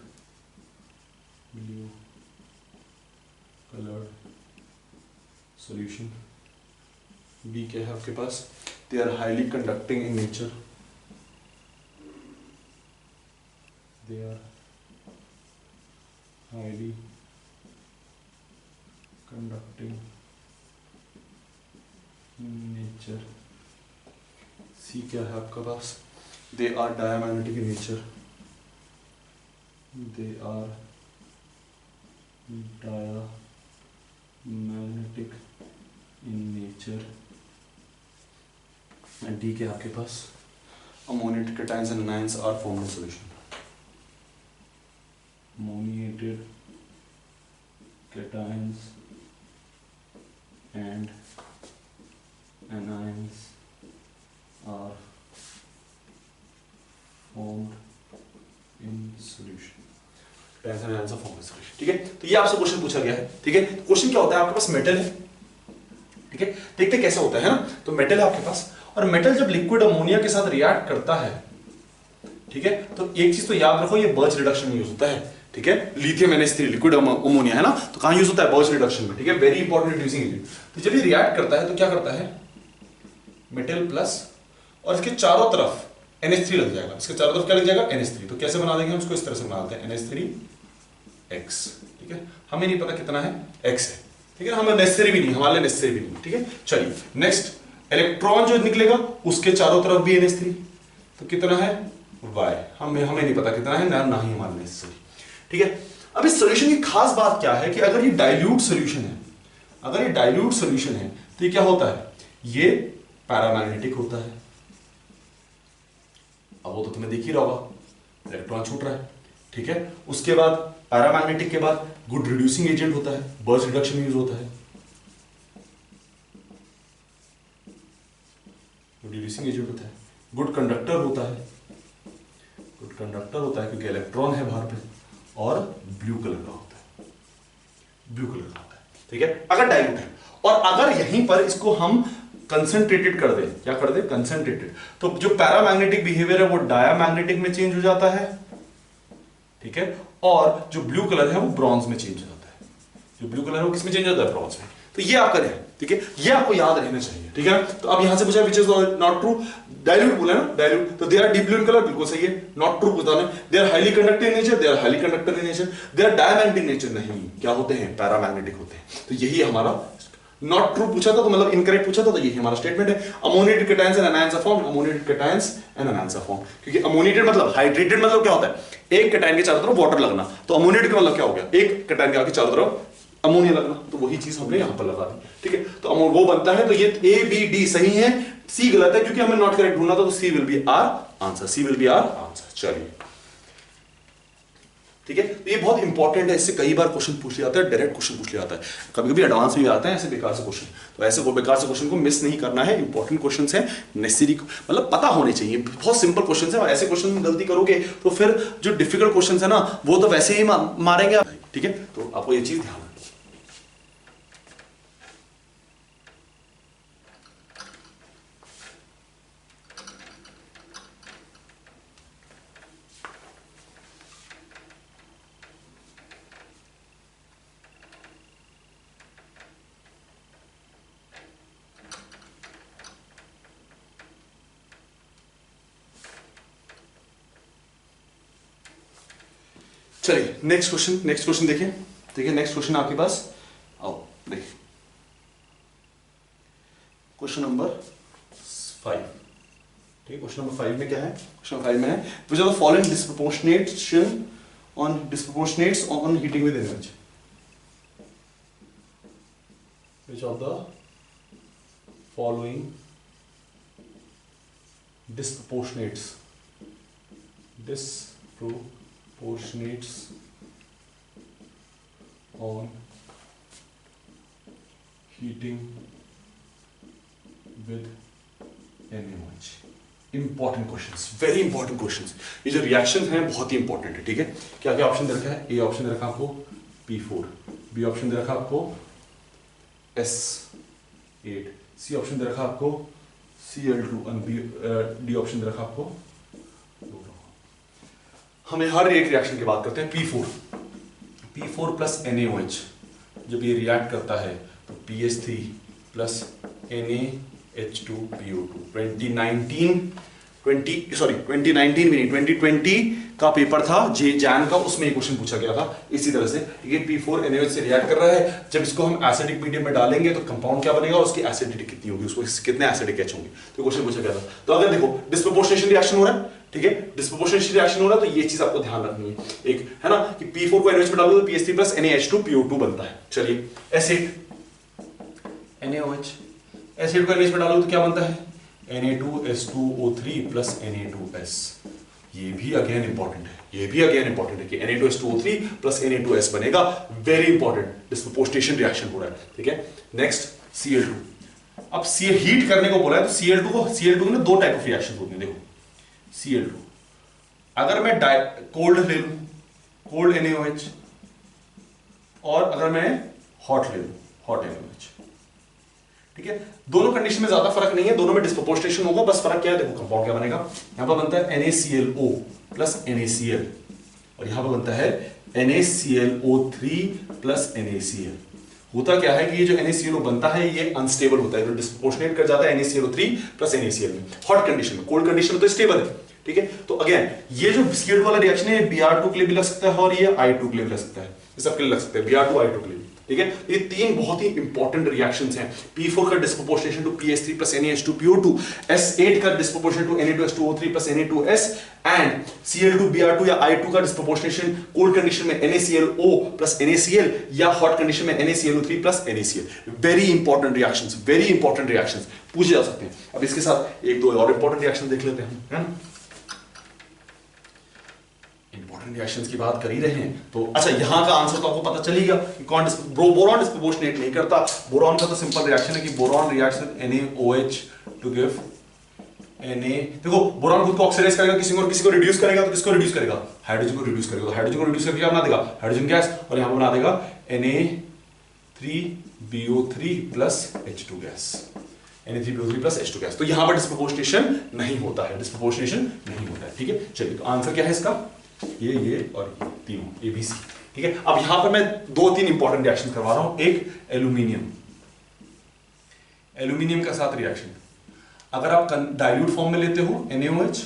blue colored solution. B क्या है आपके पास? They are highly conducting in nature. They are highly conducting in nature. C क्या है आपका पास? They are diamagnetic in nature. They are diamagnetic in nature. And D क्या है आपके पास? Ammoniated cations and anions are formed in solution. Ammoniated cations and anions are formed in solution. Cations and anions are formed in solution. ठीक है, तो ये आपसे question पूछा गया है. ठीक है, क्वेश्चन क्या होता है? आपके पास मेटल है. ठीक है, देखते कैसे होता है ना. तो मेटल है आपके पास, और मेटल जब लिक्विड अमोनिया के साथ रिएक्ट करता है, ठीक है, तो एक चीज तो याद रखो, ये बर्च रिडक्शन में यूज होता है. ठीक है, लिथियम NH3 लिक्विड अमोनिया है ना, तो कहां यूज होता है? बर्च रिडक्शन में. ठीक है, वेरी इंपॉर्टेंट रिड्यूसिंग एजेंट. तो जब ये रिएक्ट करता है तो क्या करता है? मेटल प्लस, और इसके चारों तरफ NH3 लग जाएगा. इसके चारों तरफ क्या लग जाएगा? NH3. तो कैसे बना देंगे हम इसको? इस तरह से बना देते हैं NH3X. ठीक है, हमें नहीं पता कितना है, X है. ठीक है, हमें नेसेसरी भी नहीं, हमारे लिए नेसेसरी भी नहीं. ठीक है, चलिए नेक्स्ट. इलेक्ट्रॉन जो निकलेगा उसके चारों तरफ भी NH3, तो कितना है? Y. हमें नहीं पता कितना है, ना ही हमारे नेसेसरी. ठीक है, अब इस सॉल्यूशन की खास बात क्या है कि अगर ये डाइल्यूट सॉल्यूशन है, तो ये क्या होता है? ये पैरामैग्नेटिक होता है. अब वो तो तुम्हें दिख ही रहा होगा, इलेक्ट्रॉन छूट रहा है. ठीक है, उसके बाद पैरामैग्नेटिक के बाद गुड रिड्यूसिंग एजेंट होता है, बर्च रिडक्शन यूज होता है. रिड्यूसिंग एजेंट होता है, गुड कंडक्टर होता है. क्योंकि इलेक्ट्रॉन है बाहर पे, और ब्लू कलर का होता है. ठीक है, अगर डाइल्यूट है, और अगर यहीं पर इसको हम कंसंट्रेटेड कर दें, क्या कर दें? कंसंट्रेटेड, तो जो पैरामैग्नेटिक बिहेवियर है वो डायामैग्नेटिक में चेंज हो जाता है. ठीक है, और जो ब्लू कलर है वो ब्रॉन्ज में चेंज हो जाता है. जो ब्लू कलर है वो किस में चेंज होता है? ब्रॉन्ज में. तो ये आपका है. ठीक है, ये आपको याद रहना चाहिए. ठीक है, तो अब यहां से पूछा which is not true. Dilute बोला ना, डाइल्यूट, तो they are deep blue in colour, बिल्कुल सही है. नॉट ट्रू पूछा ना. They are highly conductive in nature, they are highly conductor in nature. They are diamagnetic in nature, नहीं, क्या होते हैं? पैरामैग्नेटिक होते हैं. तो यही हमारा नॉट ट्रू पूछा था, तो मतलब इनकरेक्ट पूछा था, तो यही हमारा स्टेटमेंट है. Ammoniated cations and anions are formed. Ammoniated cations and anions are formed. क्योंकि अमोनिएटेड मतलब हाइड्रेटेड, मतलब क्या होता है? एक कैटायन के चारों तरफ वाटर लगना. तो अमोनिएटेड का मतलब क्या हो गया? एक कैटायन के आगे चारों तरफ अमोनिया लगना. तो वही चीज हमने यहां पर लगा दी. ठीक है, तो वो बनता है. तो ये ABD सही है, C गलत है, क्योंकि हमें नॉट करेक्ट ढूंढना था. तो C will be our answer. चलिए, ठीक है, तो ये बहुत इंपॉर्टेंट है. इससे कई बार क्वेश्चन पूछ लिया जाता है, डायरेक्ट क्वेश्चन पूछ लिया जाता है, कभी एडवांस में आते हैं ऐसे बेकार से क्वेश्चन. तो ऐसे बेकार से क्वेश्चन को मिस नहीं करना है. इंपॉर्टेंट क्वेश्चन है, नेसेसरी, मतलब पता होने चाहिए. बहुत सिंपल क्वेश्चन है, और ऐसे क्वेश्चन में गलती करोगे तो फिर जो डिफिकल्ट क्वेश्चन है ना, वो तो वैसे ही मारेंगे. ठीक है, तो आपको ये चीज ध्यान. चलिए नेक्स्ट क्वेश्चन देखें. ठीक है, नेक्स्ट क्वेश्चन आपके पास, आओ देखिए, क्वेश्चन नंबर 5. ठीक है, क्वेश्चन नंबर 5 में क्या है? क्वेश्चन 5 में है which are the following disproportionates on heating with energy. विच ऑफ द following disproportionates on heating with NaOH। Important questions, very important questions. ये जो रिएक्शन हैं बहुत ही इंपॉर्टेंट है, ठीक है। क्या क्या ऑप्शन दे रखा है? ए ऑप्शन दे रखा आपको P4, बी ऑप्शन दे रखा आपको S8, सी ऑप्शन दे रखा आपको Cl2 और डी ऑप्शन दे रखा आपको। हमें हर एक रिएक्शन की बात करते हैं। P4 प्लस NaOH जब ये रिएक्ट करता है तो PH3 प्लस NaH2PO2। 2019 का पेपर था जैन का, उसमें एक क्वेश्चन पूछा गया था इसी तरह से। ये P4 NaOH से रिएक्ट कर रहा है, जब इसको हम एसिडिक मीडियम में डालेंगे तो कंपाउंड क्या बनेगा, उसकी एसिडिटी कितनी होगी, उसको कितने एसिडिक एच होंगे, तो क्वेश्चन पूछा गया था। तो अगर देखो डिस्प्रोपोर्शनेशन रिएक्शन हो रहा है, ठीक है, डिस्प्रोपोर्शनेशन रिएक्शन हो रहा है, तो ये चीज आपको ध्यान रखनी है, एक है ना, कि P4 को NaOH में डालोगे तो PH3 प्लस NaH2PO2 बनता है। चलिए एसिड NaOH, एसिड को NaOH में डालोगे तो क्या बनता है, Na2S2O3 प्लस Na2S। ये भी अगेन इंपॉर्टेंट है, कि Na2S2O3 प्लस Na2S बनेगा। वेरी इंपॉर्टेंट, डिस्प्रोपोर्शनेशन रिएक्शन हो रहा है, ठीक है। Next Cl2। अब हीट करने को बोला है तो Cl2 में दो टाइप ऑफ रिएक्शन होते हैं। देखो Cl2, अगर मैं कोल्ड ले लूं, कोल्ड NaOH, और अगर मैं हॉट ले लूं, हॉट NaOH, ठीक है। दोनों कंडीशन में ज्यादा फर्क नहीं है, दोनों में डिस्प्रोपोर्शनेशन होगा, बस फर्क क्या है, देखो कंपाउंड क्या बनेगा, यहां पर बनता है NaClO प्लस NaCl, और यहां पर बनता है NaClO3 प्लस NaCl। होता क्या है कि ये जो NaClO बनता है ये अनस्टेबल होता है, तो डिस्प्रोपोर्शनेट कर जाता है NaClO3 प्लस NaCl में हॉट कंडीशन में। कोल्ड कंडीशन में तो स्टेबल है, ठीक है। तो अगेन ये जो Cl2 वाला रिएक्शन है Br2 के लिए भी लग सकता है और ये I2 के लिए भी लग सकता है, ये सबके लिए लग सकता है, Br2 I2 के लिए, ठीक है। ये तीन बहुत ही इंपॉर्टेंट रिएक्शंस हैं। P4 का disproportionation to PH3 plus NaH2PO2, S8 का disproportionation to Na2S2O3 plus Na2S, and Cl2 Br2 या I2 का डिस्प्रोपोर्शनेशन कोल्ड कंडीशन में NaClO प्लस NaCl या हॉट कंडीशन में NaClO3 plus NaCl। Very important reactions पूछे जा सकते हैं। अब इसके साथ एक दो और इंपॉर्टेंट रिएक्शन देख लेते हैं, है ना। इंपॉर्टेंट रिएक्शंस की बात कर ही रहे हैं तो अच्छा, यहां का आंसर तो आपको पता चल ही गया कि कौन बोरॉन डिस्प्रोपोर्शनेट नहीं करता। बोरॉन का तो सिंपल रिएक्शन है कि boron reacts with NaOH to give Na। देखो बोरॉन खुद को ऑक्सीडाइज करेगा, किसी को रिड्यूस करेगा, तो किसको रिड्यूस करेगा, हाइड्रोजन को रिड्यूस करेगा। तो हाइड्रोजन को रिड्यूस करके क्या बना देगा, हाइड्रोजन गैस, और यहां पर बना देगा Na3BO3 plus H2 gas, Na3BO3 plus H2 gas. तो यहां पर डिस्प्रोपोर्शनेशन नहीं होता है, ठीक है। चलिए तो आंसर क्या है इसका, ये और ये तीनों ABC, ठीक है। अब यहां पर मैं दो तीन इंपॉर्टेंट रिएक्शन करवा रहा हूं। एक एल्यूमिनियम का साथ रिएक्शन, अगर आप डाइल्यूट फॉर्म में लेते हो NaOH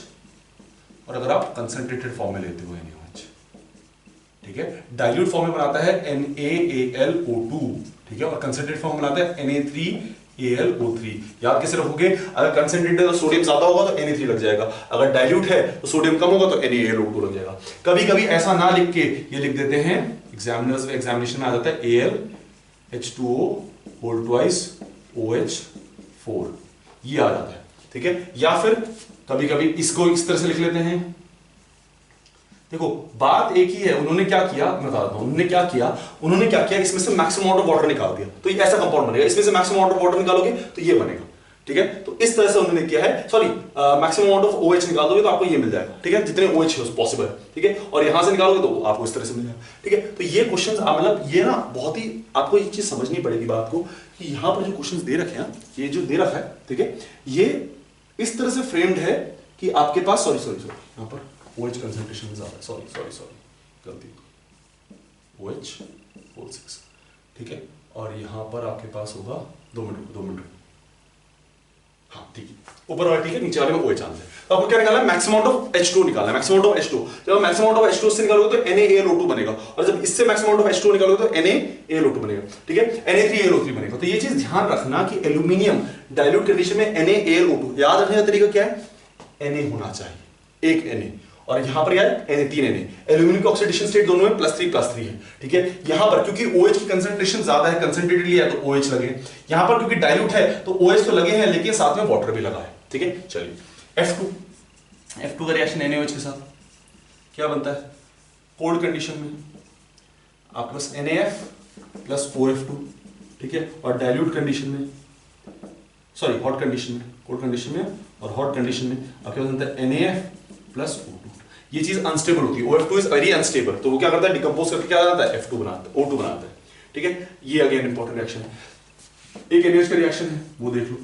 और अगर आप कंसंट्रेटेड फॉर्म में लेते हो NaOH, ठीक है। डाइल्यूट फॉर्म में बनाता है NaAlO2, ठीक है, और कंसंट्रेटेड फॉर्म में बनाता है Na3AlO3। याद कैसे रखोगे, अगर कंसंट्रेटेड तो सोडियम ज्यादा होगा तो Na3 लग जाएगा, अगर डाइल्यूट है तो सोडियम कम होगा तो NaAlO2 लग जाएगा। कभी कभी ऐसा ना लिख के ये लिख देते हैं, एग्जामिनेशन में आ जाता है AlH2O होल ट्वाइस OH4, ये आ जाता है, ठीक है। या फिर कभी कभी इसको इस तरह से लिख लेते हैं। देखो बात एक ही है, उन्होंने क्या किया मैं बता देता हूं, उन्होंने क्या किया, इसमें से मैक्सिमम अमाउंट ऑफ वाटर निकाल दिया, तो ये ऐसा कंपाउंड बनेगा। इसमें से मैक्सिमम अमाउंट ऑफ वाटर निकालोगे तो ये बनेगा, ठीक है। तो इस तरह से उन्होंने किया है, sorry maximum amount of OH निकालोगे तो आपको ये मिल जाएगा, ठीक है, जितने OH है पॉसिबल, ठीक है, और यहां से निकालोगे तो आपको इस तरह से मिल जाएगा, ठीक है। तो ये क्वेश्चंस मतलब ये ना बहुत ही आपको ये चीज समझनी पड़ेगी बात को, कि यहां पर जो क्वेश्चंस दे रखे हैं, ये जो दे रखा है, ठीक है, ये इस तरह से फ्रेम्ड है कि आपके पास सॉरी यहां पर OH कंसंट्रेशन ज्यादा है, सॉरी गलती, OH46, ठीक है, और यहां पर आपके पास होगा 2 मिनट, हाँ ठीक है, ऊपर वाला ठीक है, नीचे वाले में OH आंसर है। तो आपको क्या निकालना है, मैक्सिमम अमाउंट ऑफ H2 निकालना है, मैक्सिमम अमाउंट ऑफ H2। जब मैक्सिमम अमाउंट ऑफ H2 से निकालोगे तो NaAlO2 बनेगा, और जब इससे मैक्सिमम अमाउंट ऑफ H2 निकालोगे तो NaAlO2 बनेगा, ठीक है, Na3AlO3 बनेगा। तो ये चीज ध्यान रखना कि एल्यूमिनियम डाइल्यूट कंडीशन में NaAlO2, याद रखने का तरीका क्या है, Na होना चाहिए, एक Na, और यहां पर यार Na3Na, एल्यूमिनियम की ऑक्सीडेशन स्टेट दोनों में +3 है, ठीक है। यहां पर क्योंकि OH की कंसंट्रेशन ज्यादा है, कंसंट्रेटेडली है तो OH लगे, यहां पर क्योंकि डाइल्यूट है तो OH तो लगे हैं लेकिन साथ में वाटर भी लगा है, ठीक है। चलिए F2 का रिएक्शन NaOH के साथ क्या बनता है कोल्ड कंडीशन में, आपके पास NaF प्लस O2, ठीक है। और डाइल्यूट कंडीशन में, सॉरी हॉट कंडीशन में, कोल्ड कंडीशन में और हॉट कंडीशन में आपके पास बनता है NaF प्लस O2। ये चीज अनस्टेबल होती है, O2 इज वेरी अनस्टेबल, तो वो क्या करता है डिकम्पोज करके क्या बनाता है F2 बनाता है, O2 बनाता है, ठीक है। ये अगेन इंपॉर्टेंट रिएक्शन है। एक NaOH का रिएक्शन है वो देख लो,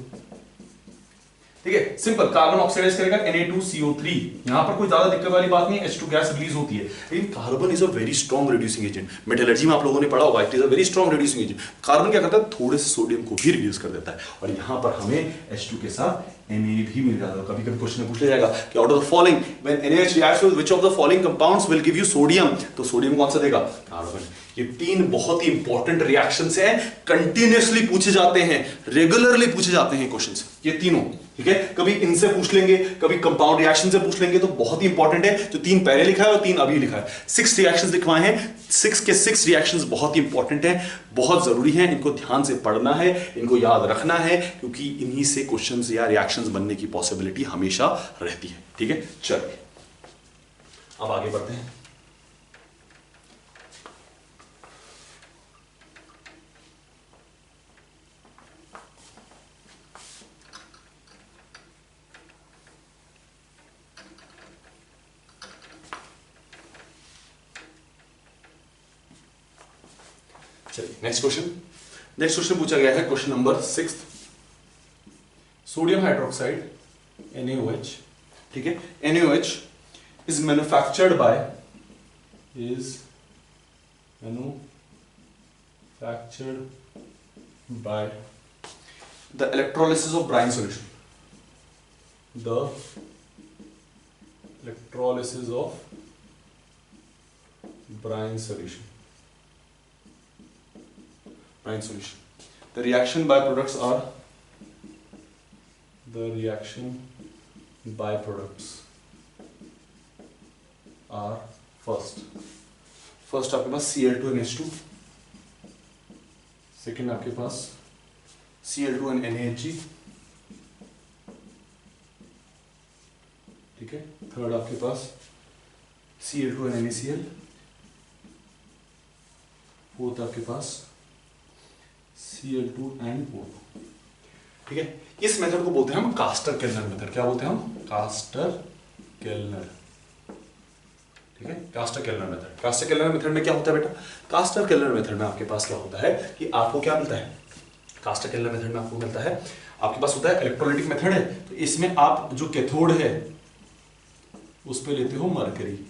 ठीक है। सिंपल, कार्बन ऑक्सीडाइज करेगा Na2CO3, यहां पर कोई ज्यादा दिक्कत वाली बात नहीं, H2 गैस रिलीज होती है, लेकिन carbon is a very strong reducing agent. Metallurgy में आप लोगों ने पढ़ा होगा, it is a very strong reducing agent. Carbon क्या करता है थोड़े से सोडियम को भी रिड्यूस कर देता है, और यहां पर हमें H2 के साथ Na भी मिल जाता है। कभी कभी क्वेश्चन में पूछ लिया जाएगा कि out of the following when NaOH reacts with which of the following compounds will give you sodium, तो सोडियम कौन सा देगा, कार्बन। ये तीन बहुत ही इंपॉर्टेंट रिएक्शंस हैं, कंटिन्यूअसली पूछे जाते हैं, रेगुलरली पूछे जाते हैं क्वेश्चंस, ये तीनों, ठीक है। कभी इनसे पूछ लेंगे, कभी कंपाउंड रिएक्शन से पूछ लेंगे, तो बहुत ही इंपॉर्टेंट है। जो 3 पहले लिखा है और 3 अभी लिखा है, 6 रिएक्शंस लिखवाए हैं, 6 के 6 रिएक्शंस बहुत ही इंपॉर्टेंट हैं, बहुत जरूरी हैं, इनको ध्यान से पढ़ना है, इनको याद रखना है, क्योंकि इन्हीं से क्वेश्चंस या रिएक्शंस बनने की पॉसिबिलिटी हमेशा रहती है, ठीक है। चलिए अब आगे बढ़ते हैं। चलिए नेक्स्ट क्वेश्चन पूछा गया है, question number 6, sodium hydroxide NaOH, ठीक है। NaOH is manufactured by the electrolysis of brine solution, the electrolysis of brine solution. The reaction byproducts are first आपके पास Cl2 and H2, सेकेंड आपके पास Cl2 and NaHg, ठीक है। Third आपके पास Cl2 and NaCl, fourth आपके पास Cl2 and O2, ठीक है। इस method को बोलते हैं हम कास्टर केल्नर मेथड। क्या बोलते हैं हम, कास्टर केल्नर, ठीक है। Castner Kellner method, caster Kellner method में क्या होता है बेटा, कास्टर केल्नर मेथड में आपके पास क्या होता है कि आपको क्या मिलता है, कास्टर केल्नर मेथड में आपको मिलता है, आपके पास होता है इलेक्ट्रोलाइटिक मेथड है, तो इसमें आप जो कैथोड है उस पे लेते हो मरकरी,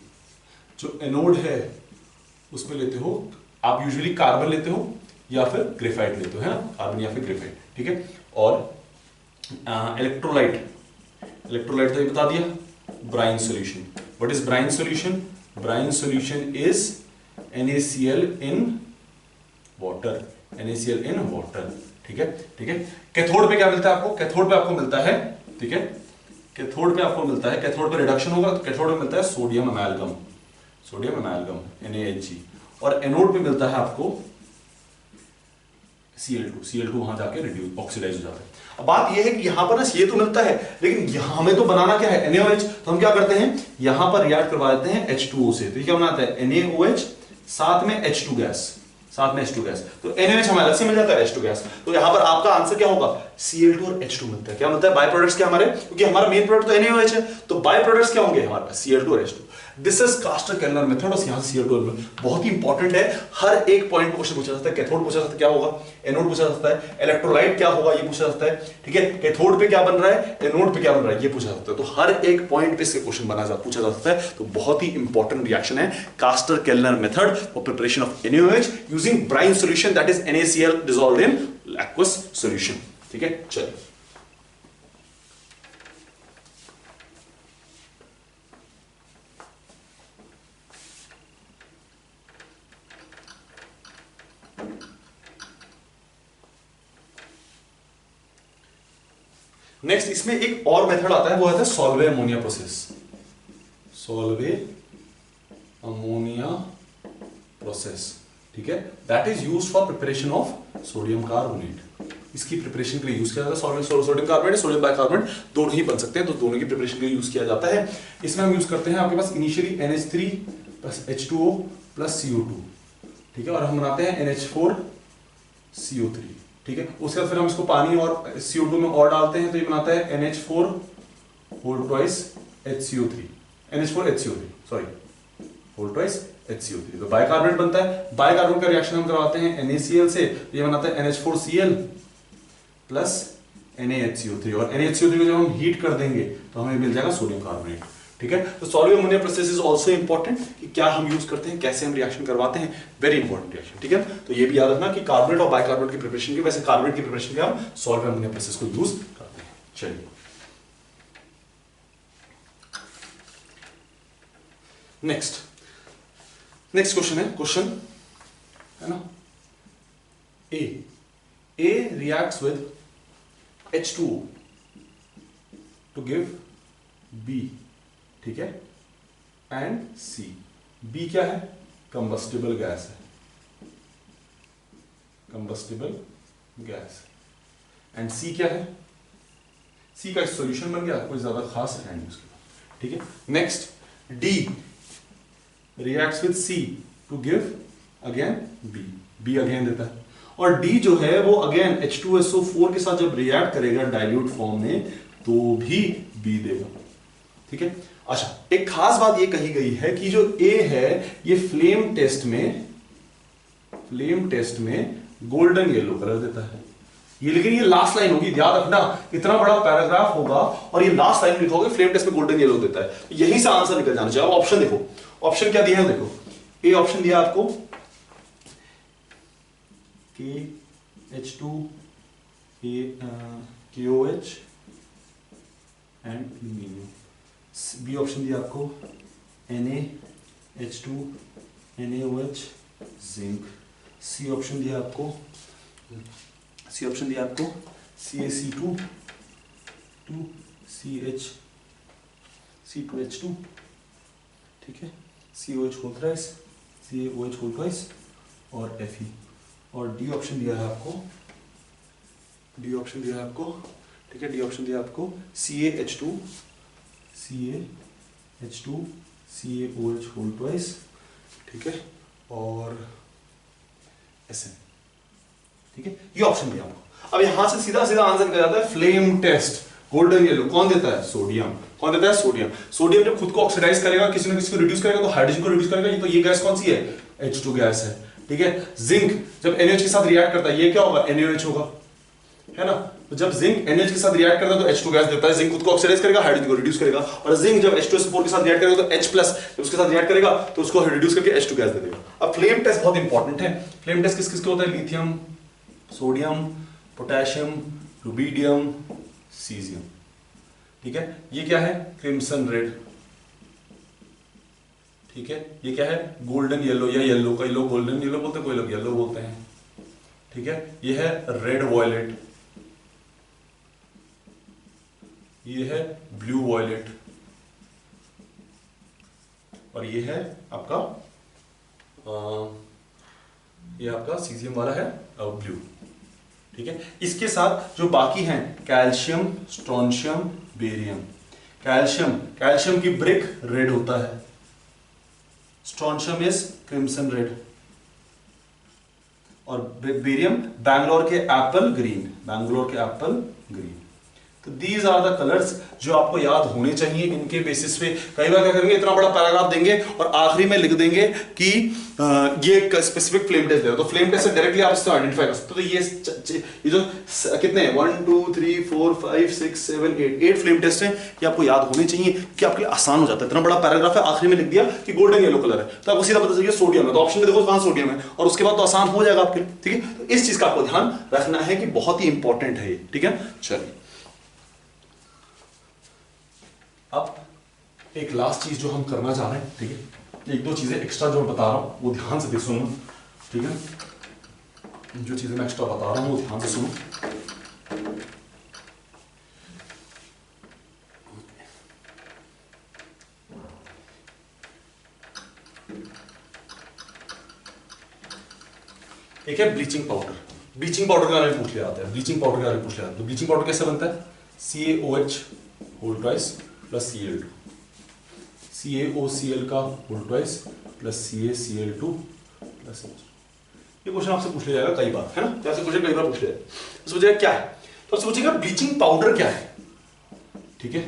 जो एनोड है उस पे लेते हो आप यूजुअली कार्बन लेते हो या फिर ग्रेफाइट लेते हो, है ना, कार्बन या फिर ग्रेफाइट, ठीक है। और इलेक्ट्रोलाइट तो ये बता दिया, brine solution, what is brine solution, brine solution is NaCl in water, ठीक है, ठीक है। कैथोड पे क्या मिलता है आपको, कैथोड पे आपको मिलता है, ठीक है, कैथोड पे आपको मिलता है, कैथोड पे रिडक्शन होगा तो कैथोड में मिलता है सोडियम अमेलगम NaHg, और एनोड पे मिलता है आपको Cl2 वहां जाके रिड्यूस ऑक्सीडाइज हो जाता है। अब बात ये है कि यहां पर ना ये तो मिलता है, लेकिन यहां हमें तो बनाना क्या है, NaOH, तो हम क्या करते हैं यहां पर रिएक्ट करवा देते हैं H2O से, तो ये क्या बनाता है NaOH साथ में H2 गैस, तो NaOH हमें अलग से मिल जाता है H2 गैस, तो यहां पर आपका आंसर क्या होगा, Cl2 और H2 मिलता है। क्या मिलता है, बाय प्रोडक्ट्स क्या हमारे, क्योंकि हमारा मेन प्रोडक्ट तो NaOH है, तो बाय प्रोडक्ट्स क्या होंगे हमारे पास Cl2 और H2। This is Castner Kellner method, और यहां से Cl2 बहुत ही इंपॉर्टेंट है, हर एक पॉइंट पे क्वेश्चन पूछा जाता है। कैथोड पूछा जाता है क्या होगा, एनोड पूछा जाता है, इलेक्ट्रोलाइट क्या होगा ये पूछा जाता है, ठीक है। कैथोड पे क्या बन रहा है, एनोड पे क्या बन रहा है ये पूछा जाता है, तो हर एक पॉइंट पे इसके क्वेश्चन पूछा जाता है। तो बहुत ही इंपॉर्टेंट रिएक्शन है Castner Kellner method for preparation of NaOH using brine solution, that is NaCl dissolved in aqueous solution, ठीक है। चलिए नेक्स्ट, इसमें एक और मेथड आता है, वो आता है Solvay ammonia process, Solvay ammonia process, ठीक है, that is used for preparation of sodium carbonate. इसकी प्रिपरेशन के लिए यूज किया जाता है। सोडियम कार्बोनेट, सोडियम बाइकार्बोनेट दोनों ही बन सकते हैं, तो दोनों की प्रिपरेशन के लिए यूज किया जाता है। इसमें हम यूज करते हैं, आपके पास initially NH3 plus H2O plus CO2, ठीक है, और हम बनाते हैं NH4 CO3, ठीक है। उसके बाद फिर हम इसको पानी और CO2 में और डालते हैं, तो ये बनाता है NH4 whole twice HCO3, NH4 HCO3, sorry, whole twice HCO3, तो बाइकार्बोनेट बनता है। बाइकार्बोनेट का रिएक्शन हम करवाते हैं NaCl से, ये बनाता है NH4Cl प्लस NaHCO3, और NaHCO3 को जब हम हीट कर देंगे तो हमें मिल जाएगा सोडियम कार्बोनेट, ठीक है। तो solvable ammonia process is also important, कि क्या हम यूज करते हैं, कैसे हम रिएक्शन करवाते हैं, वेरी इंपॉर्टेंट रिएक्शन, ठीक है। तो ये भी याद रखना कि कार्बोनेट और बाइकार्बोनेट की प्रिपरेशन के, वैसे कार्बोनेट की प्रिपरेशन के हम सॉल्वेबल अमोनिया प्रोसेस को यूज करते हैं। चलिए नेक्स्ट क्वेश्चन है ना, A reacts with H2O to give B, ठीक है, and C. B क्या है? कंबस्टिबल गैस है, कंबस्टिबल गैस, एंड C क्या है? C का सॉल्यूशन बन गया, कोई ज्यादा खास है नहीं उसके बाद, ठीक है। Next D reacts with C to give again B again देता है, और D जो है वो अगेन H2SO4 के साथ जब रिएक्ट करेगा डाइल्यूट फॉर्म में तो भी B देगा, ठीक है। अच्छा, एक खास बात ये कही गई है कि जो A है ये फ्लेम टेस्ट में गोल्डन येलो कलर देता है, ये, लेकिन ये लास्ट लाइन होगी, याद रखना, इतना बड़ा पैराग्राफ होगा और ये लास्ट लाइन लिखा होगा फ्लेम टेस्ट में गोल्डन येलो देता है, यहीं से आंसर निकल जाना चाहिए। ऑप्शन देखो, ऑप्शन क्या दिया है, देखो ए ऑप्शन दिया आपको KH2 KOH and aluminium, B option दिया आपको NaH2 NaOH zinc, C option दिया आपको CaC2 C2H2, ठीक है, COH whole thrice, CaOH whole twice और Fe, और डी ऑप्शन दिया है आपको, ठीक है, डी ऑप्शन दिया आपको CaH2 CaOH होल ट्वाइस, ठीक है, और Sn, ठीक है, ये ऑप्शन दिया आपको। अब यहां से सीधा आंसर निकल जाता है फ्लेम टेस्ट, गोल्डन येलो कौन देता है? सोडियम जब खुद को ऑक्सीडाइज करेगा, किसी न किसी को रिड्यूस करेगा, तो हाइड्रोजन को रिड्यूस करेगा, तो ये गैस कौन सी है? H2 गैस है, ठीक है। जिंक जब NaOH के साथ रिएक्ट करता है, ये क्या होगा? NaOH होगा, है ना। तो जब जिंक NaOH के साथ रिएक्ट करता है तो H2 गैस देता है, जिंक खुद को ऑक्सीडाइज करेगा, हाइड्रोजन को रिड्यूस करेगा, और जिंक जब H2SO4 के साथ रिएक्ट करेगा तो H+ जब उसके साथ रिएक्ट करेगा तो उसको रिड्यूस करके H2 गैस दे देगा। अब फ्लेम टेस्ट बहुत इंपॉर्टेंट है। फ्लेम टेस्ट किस किसके होता है? Lithium, sodium, potassium, rubidium, caesium, ठीक है। ये क्या है? क्रिम्सन रेड, ठीक है। ये क्या है? गोल्डन येलो, या येलो, कई लोग गोल्डन येलो बोलते हैं, कोई लोग येलो बोलते हैं, ठीक है। ये है रेड वॉयलेट, ये है ब्लू वॉयलेट, और ये है आपका ये आपका सीजियम वाला है ब्लू, ठीक है। इसके साथ जो बाकी हैं कैल्शियम, स्ट्रोंशियम, बेरियम। कैल्शियम की ब्रिक रेड होता है, स्ट्रोंशियम इज क्रिम्सन रेड, और बेरियम बैंगलोर के एप्पल ग्रीन। तो दीज आर द कलर्स जो आपको याद होने चाहिए। इनके बेसिस पे कई बार क्या करेंगे, इतना बड़ा पैराग्राफ देंगे और आखिरी में लिख देंगे कि ये स्पेसिफिक फ्लेम टेस्ट है, तो फ्लेम टेस्ट से डायरेक्टली आप इसको आइडेंटिफाई कर सकते हो। तो ये जो कितने 1 2 3 4 5 6 7 8 फ्लेम टेस्ट हैं, ये आपको याद होने चाहिए कि आपके लिए आसान हो जाता है। इतना बड़ा पैराग्राफ है, आखिरी में लिख दिया कि गोल्डन येलो कलर है, तो आपको सीधा पता चलिए सोडियम है, तो ऑप्शन में देखो कहां सोडियम है, और उसके बाद तो आसान हो जाएगा आपके लिए, ठीक है। तो इस चीज का आपको ध्यान रखना है कि बहुत ही इंपॉर्टेंट है ये, ठीक है। चलिए अब एक लास्ट चीज जो हम करना चाह रहे हैं, ठीक है, एक दो चीजें एक्स्ट्रा जो मैं बता रहा हूं वो ध्यान से सुनो, ठीक है। जो चीजें मैं एक्स्ट्रा बता रहा हूं वो ध्यान से सुनो। एक है ब्लीचिंग पाउडर। ब्लीचिंग पाउडर का नाम पूछ लिया जाता है, ब्लीचिंग पाउडर का नाम पूछ लिया जाता है। तो ब्लीचिंग पाउडर कैसे बनता है? CaOH whole twice plus Cl2, CaOCl का whole twice plus CaCl2 plus. ये क्वेश्चन आपसे पूछ लिया जाएगा कई बार, है ना? जैसे क्वेश्चन कई बार पूछ लिया है। तो सोचेगा क्या है, तो सोचेगा ब्लीचिंग पाउडर क्या है, ठीक है?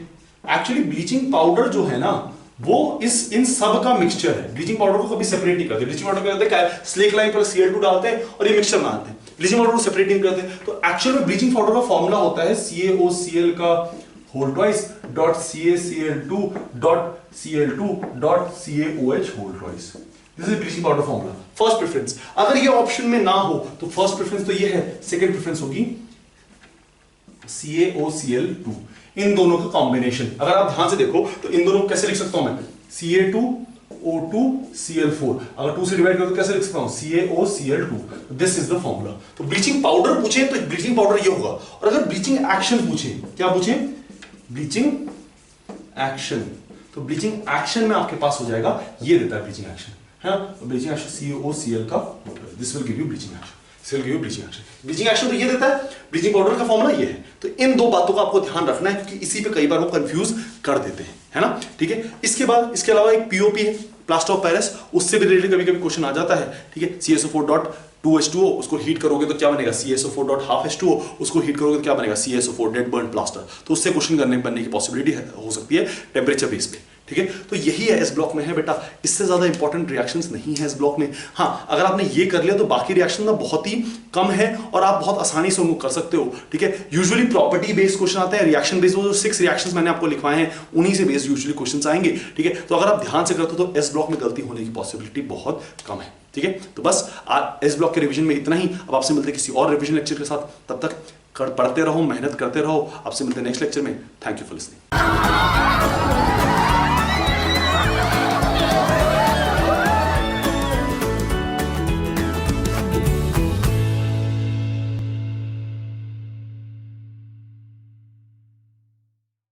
एक्चुअली ब्लीचिंग पाउडर जो है ना वो इन सब का मिक्सचर है। ब्लीचिंग पाउडर को कभी सेपरेट नहीं करते। ब्लीचिंग पाउडर क्या करते हैं, स्लेक लाइन पर Cl2 डालते हैं और ये मिक्सचर बनाते हैं। ब्लीचिंग पाउडर को सेपरेट नहीं करते। तो एक्चुअल में ब्लीचिंग पाउडर का फॉर्मूला होता है CaOCl का whole twice dot CaCl2 dot Cl2 dot CaOH whole twice. This is bleaching powder formula. First preference, अगर ये ऑप्शन में ना हो तो फर्स्ट प्रेफरेंस तो ये है, सेकंड प्रेफरेंस होगी CaOCl2, इन दोनों का कॉम्बिनेशन। अगर आप ध्यान से देखो तो इन दोनों को कैसे लिख सकता हूं मैं, Ca2O2 Cl4, अगर 2 से डिवाइड करो तो कैसे लिख सकता हूं, CaOCl2। This is the formula. तो ब्लीचिंग पाउडर पूछे तो ब्लीचिंग पाउडर ये होगा, और अगर ब्लीचिंग एक्शन पूछे, क्या पूछे, ब्लीचिंग एक्शन, तो ब्लीचिंग एक्शन में आपके पास हो जाएगा, ये देता है ब्लीचिंग एक्शन, है ना? ब्लीचिंग एक्शन CaOCl का, this will give you bleaching action. Bleaching action तो ये देता है, ब्लीचिंग पाउडर का फॉर्मूला ये है। तो इन दो बातों का आपको ध्यान रखना है, क्योंकि इसी पे कई बार वो कंफ्यूज कर देते हैं, है ना? ठीक है। इसके बाद इसके अलावा एक POP है, प्लास्टर ऑफ पेरिस, उससे भी रिलेटेड कभी कभी क्वेश्चन आ जाता है, ठीक है। CaSO4.2H2O, उसको हीट करोगे तो क्या बनेगा, CaSO4.12H2O, उसको हीट करोगे तो क्या बनेगा, CaSO4 डेड बर्न प्लास्टर। तो उससे क्वेश्चन बनने की पॉसिबिलिटी हो सकती है टेम्परेचर बेस पे, ठीक है। तो यही है इस ब्लॉक में है बेटा, इससे ज्यादा इंपॉर्टेंट रिएक्शंस नहीं है इस ब्लॉक में। हाँ, अगर आपने ये कर लिया तो बाकी रिएक्शन ना बहुत ही कम है और आप बहुत आसानी से उनको कर सकते हो, ठीक है। यूजुअली प्रॉपर्टी बेस्ड क्वेश्चन आते हैं, रिएक्शन बेस्ड, वो जो 6 रिएक्शंस मैंने आपको लिखवाए हैं उन्हीं से बेस्ड यूजुअली क्वेश्चंस आएंगे, ठीक है। तो अगर आप ध्यान से करते हो तो इस ब्लॉक में गलती होने की पॉसिबिलिटी बहुत कम है, ठीक है। तो बस इस ब्लॉक के रिवीजन में इतना ही। अब आपसे मिलते हैं किसी और रिवीजन लेक्चर के साथ, तब तक पढ़ते रहो, मेहनत करते रहो। आपसे मिलते हैं नेक्स्ट लेक्चर में। Thank you for listening.